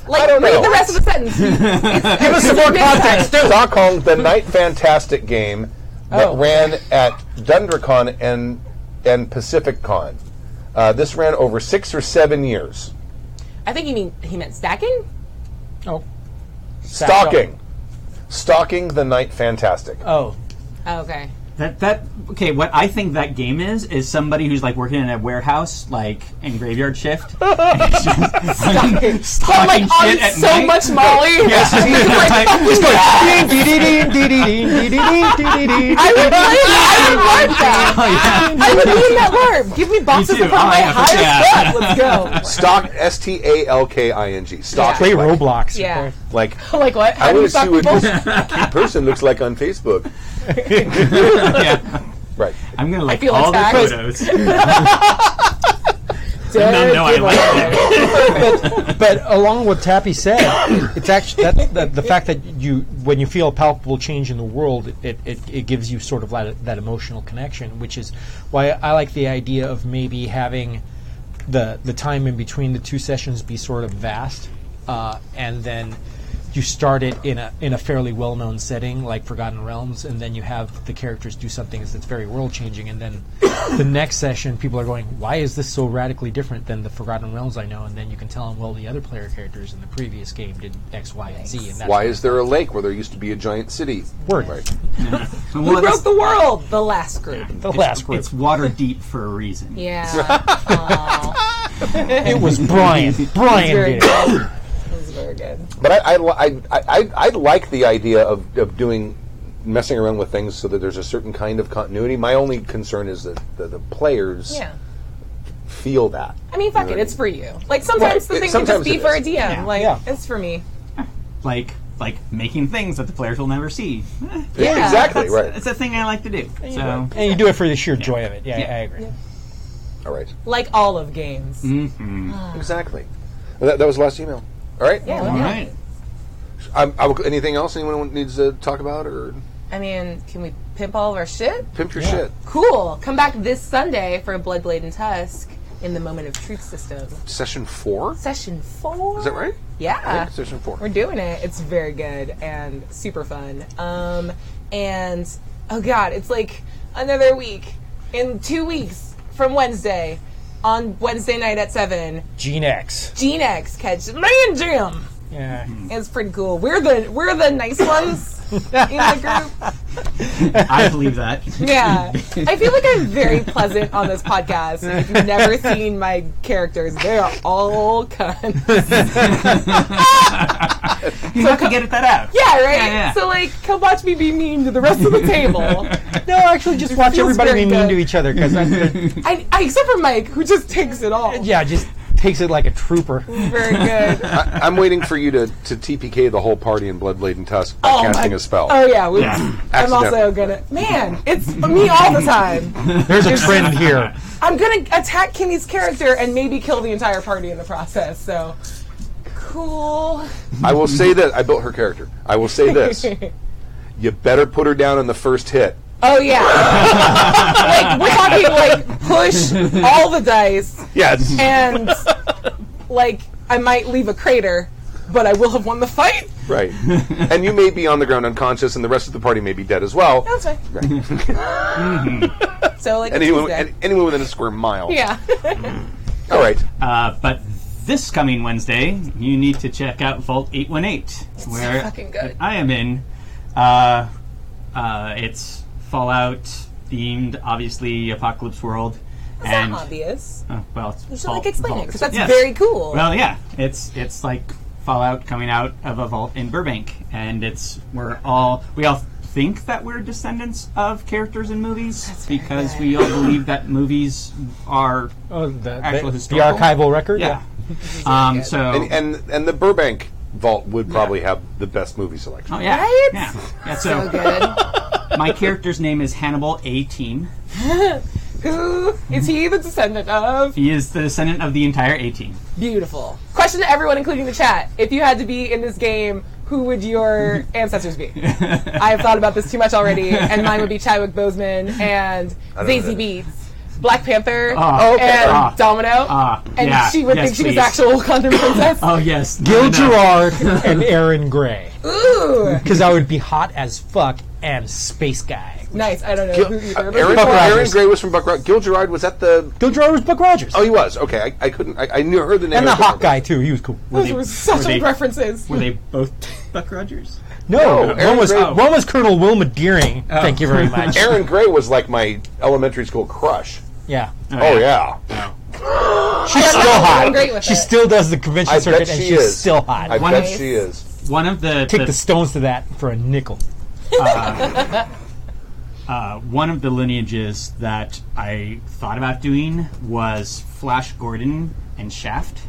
like, I don't read know. the rest of the sentence. Give us some more context. Stockholm, the Night Fantastic game that ran at Dundracon and PacificCon. This ran over 6 or 7 years. I think he meant stacking? Oh. Stalking the Night Fantastic. Oh. Oh, okay. Okay, what I think that game is somebody who's like working in a warehouse, like in graveyard shift. And it's just Stacking. stocking I'm shit on at so night. much Molly. Yeah. I would like that. I would be in that LARP. Give me boxes too. in front of Oh, my yeah, higher yeah. stuff. Let's go. Stock Stalking. Stock. Play like, Roblox. Yeah. Like Like what? How I do you want to stop see what people? this person looks like on Facebook. Yeah. Right. I'm gonna like feel all the attacked. photos. Don't know I like it. But along what Tappy said, it's actually the fact that when you feel a palpable change in the world, it gives you sort of that emotional connection, which is why I like the idea of maybe having the time in between the two sessions be sort of vast, and then you start it in a fairly well-known setting like Forgotten Realms, and then you have the characters do something that's very world-changing, and then the next session people are going, why is this so radically different than the Forgotten Realms I know? And then you can tell them, well, the other player characters in the previous game did X, Y, and Z. And that's Why is there a lake where there used to be a giant city? Word. Right. Who broke the world? The last group. the last group? It's water deep for a reason. Yeah. Aw. It was Brian. Brian Very did it. good. It was very good. But I like the idea of doing messing around with things so that there's a certain kind of continuity. My only concern is that the players Yeah. feel that. I mean, fuck it. It's for you. Like, sometimes the Right. thing can just Sometimes be it for a is. DM. Yeah. Like, Yeah. it's for me. Like making things that the players will never see. Yeah, exactly, right. It's a thing I like to do. So And you do it for the sheer joy of it. Yeah, I agree. All right. Like all of games. Exactly. Well, that was the last email. All right. Yeah. all right. Anything else anyone needs to talk about or I mean, can we pimp all of our shit? pimp your shit? Cool. Come back this Sunday for Bloodblade and Tusk in the Moment of Truth system. Session 4? Session 4. Is that right? Yeah. I think Session 4. We're doing it. It's very good and super fun. And oh god, it's like another week. In 2 weeks from Wednesday, on Wednesday night at 7, Gene X. Gene X catch me and Jim. Yeah. It's pretty cool. We're the nice ones in the group. I believe that. Yeah. I feel like I'm very pleasant on this podcast. If you've never seen my characters, they are all cunts. You have to get that out. Yeah, right? Yeah. So, like, come watch me be mean to the rest of the table. No, actually, just watch feels everybody very be mean good. to each other because Except for Mike, who just takes it all. yeah, just takes it like a trooper. Very good. I'm waiting for you to TPK the whole party in Bloodblade and Tusk by casting a spell. Oh, yeah. I'm also Accidentally. gonna... Man, it's me all the time. There's a trend here. I'm gonna attack Kimmy's character and maybe kill the entire party in the process, so... Cool. I will say that I built her character. I will say this: you better put her down in the first hit. Oh yeah. Like we're talking like push all the dice Yes. and like I might leave a crater, but I will have won the fight. Right. And you may be on the ground unconscious, and the rest of the party may be dead as well. That's fine. So like Anyone within a square mile. yeah. All right. But this coming Wednesday, you need to check out Vault 818, where fucking good. I am in. It's Fallout themed, obviously Apocalypse World. It's not obvious. Well, it's You should Vault- like explain it Vault. because that's Yes. very cool. Well, yeah, it's like Fallout coming out of a vault in Burbank, and we all think that we're descendants of characters in movies because we all believe that movies are actual the historical. archival record. Yeah. So And the Burbank Vault would probably have the best movie selection. oh yeah, Right? yeah. So good. My character's name is Hannibal A-Team. Who is he the descendant of? He is the descendant of the entire A-Team. Beautiful. Question to everyone, including the chat. If you had to be in this game, who would your ancestors be? I have thought about this too much already, and mine would be Chadwick Boseman and Zazie Beetz, Black Panther, and Domino. And yeah. she would Yes, think she was please. actual Wakandan princess. Oh yes, Gil No. Gerard and Aaron Gray. Ooh, Because I would be hot as fuck and space guy. nice. I don't know who either of Aaron, them are. Aaron Gray was from Buck Rogers. Gil Gerard was that the... Gil Gerard was Buck Rogers. Oh, he was. Okay, I couldn't... I knew heard the name. and the I couldn't hawk guy, too. He was cool. Those were such they- references. Were they both Buck Rogers? No, Aaron Gray- one was Colonel Wilma Deering. Thank you very much. Aaron Gray was like my elementary school crush. Yeah. Oh, yeah. She's still I'm hot. great with She it. still does the convention I circuit, bet and she she's is. still hot. I One bet of- she is. One of the Kick the stones to that for a nickel. one of the lineages that I thought about doing was Flash Gordon and Shaft.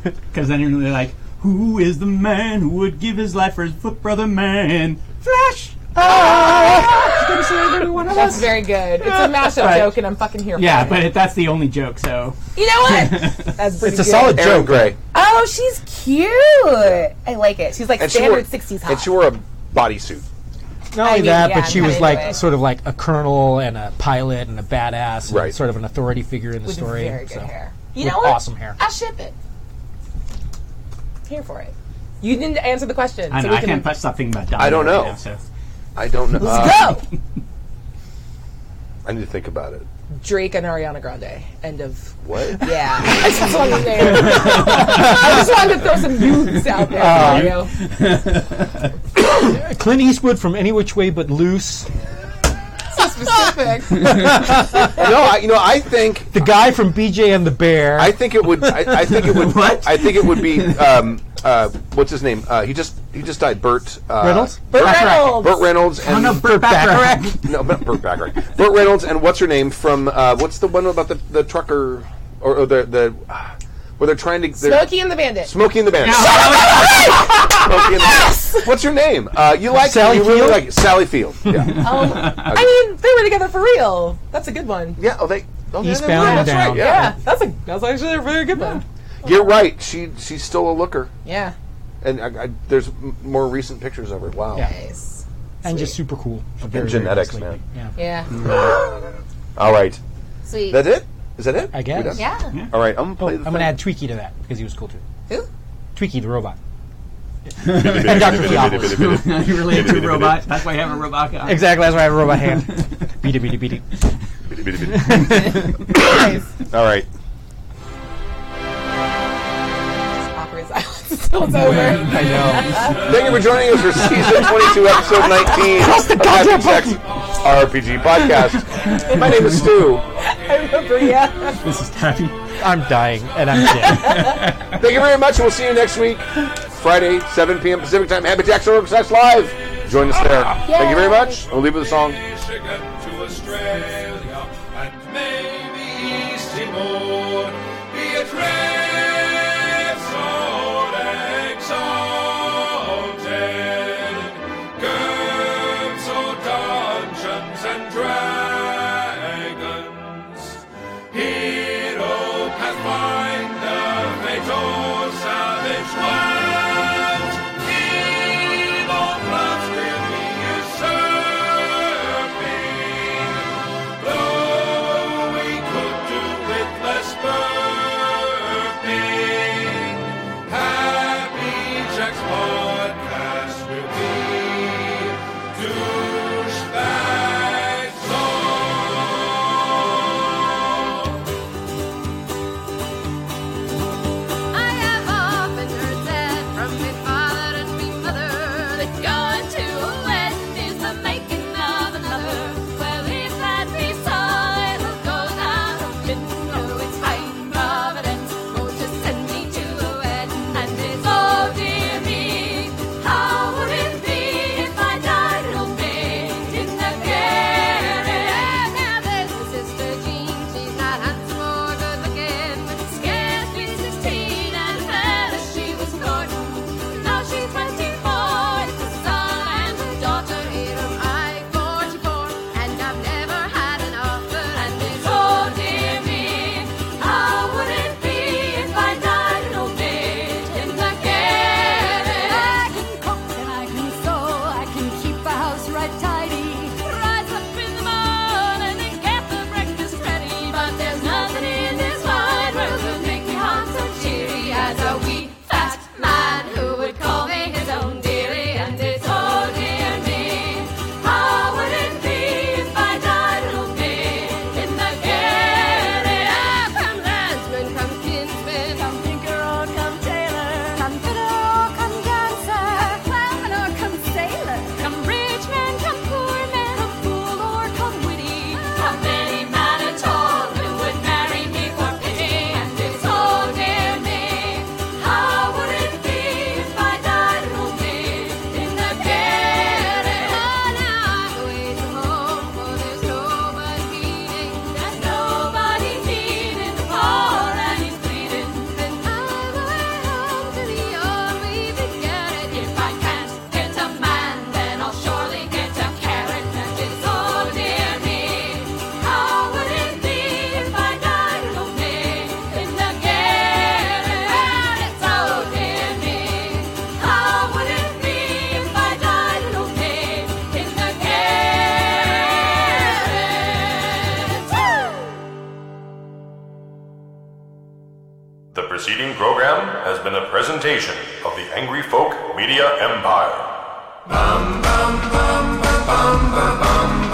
Because then you're really like, who is the man who would give his life for his foot brother man? Flash! He's gonna save every one of That's us. very good. It's a mashup Right. joke, and I'm fucking here Yeah, for it. but that's the only joke, so. You know what? That's pretty It's a good. solid Aaron joke. Gray. Oh, she's cute. I like it. She's like And she wore, standard 60s hot. and she wore a bodysuit. Not I only mean, that, yeah, but she I'm was kinda like into it. sort of like a colonel and a pilot and a badass, and Right. sort of an authority figure in the with story. very good so. hair. You With know what? awesome hair. I'll ship it. Here for it. You didn't answer the question. I so know, we I can can't put something about Domino I don't know. right now, so. I don't know. Let's go. I need to think about it. Drake and Ariana Grande. End of. What? Yeah. I just wanted to name. I just wanted to throw some youths out there. For you. Clint Eastwood from Any Which Way But Loose. So specific. I think The guy from BJ and the Bear. I think it would. I think it would. What? I think it would be. What's his name? He just died. Burt Reynolds? Burt Reynolds. Burt Reynolds and Burt Bacharach. no, not Burt Bacharach. Burt Reynolds and what's her name from? What's the one about the trucker or the where they're trying to Smokey and the Bandit. Smokey and the Bandit. Smokey and the Bandit. What's her name? You like Sally you really Field? like it. Sally Field. Yeah. I mean, they were together for real. That's a good one. Yeah. Oh, they. Oh, yeah, Eastbound they were. and That's right. Down. Yeah. That's actually a very good one. You're right. She's still a looker, Yeah. and there's more recent pictures of her. Wow. Yeah. Nice. and just super cool. Very, genetics, very man. Yeah. Yeah. All right. Sweet. That's it. Is that it? I guess. We done? Yeah. All right. I'm gonna play I'm the going to add Tweaky to that because he was cool too. Who? Tweaky the robot. And Dr. Diablos. You relate to a robot. That's why you have a robot guy. Exactly, that's why I have a robot hand. Beat it, beat it, beat it. Nice. All right. Awkward silence until it's over. I know. Thank you for joining us for season 22, episode 19 of Happy Jacks RPG podcast. My name is Stu. I remember, yeah. This is Happy. I'm dying, and I'm dead. Thank you very much, and we'll see you next week, Friday, 7 p.m. Pacific time, HappyJacks.org/live. Join us there. Thank you very much. And we'll leave with a song. Michigan to Australia and maybe East Timor. Be it raves or exalted, GURPS or Dungeons and Dragons. Hero, Pathfinder, Fate or Savage World. Evil plots will be usurped. The preceding program has been a presentation of the Angry Folk Media Empire. Bum, bum, bum, bum, bum, bum, bum.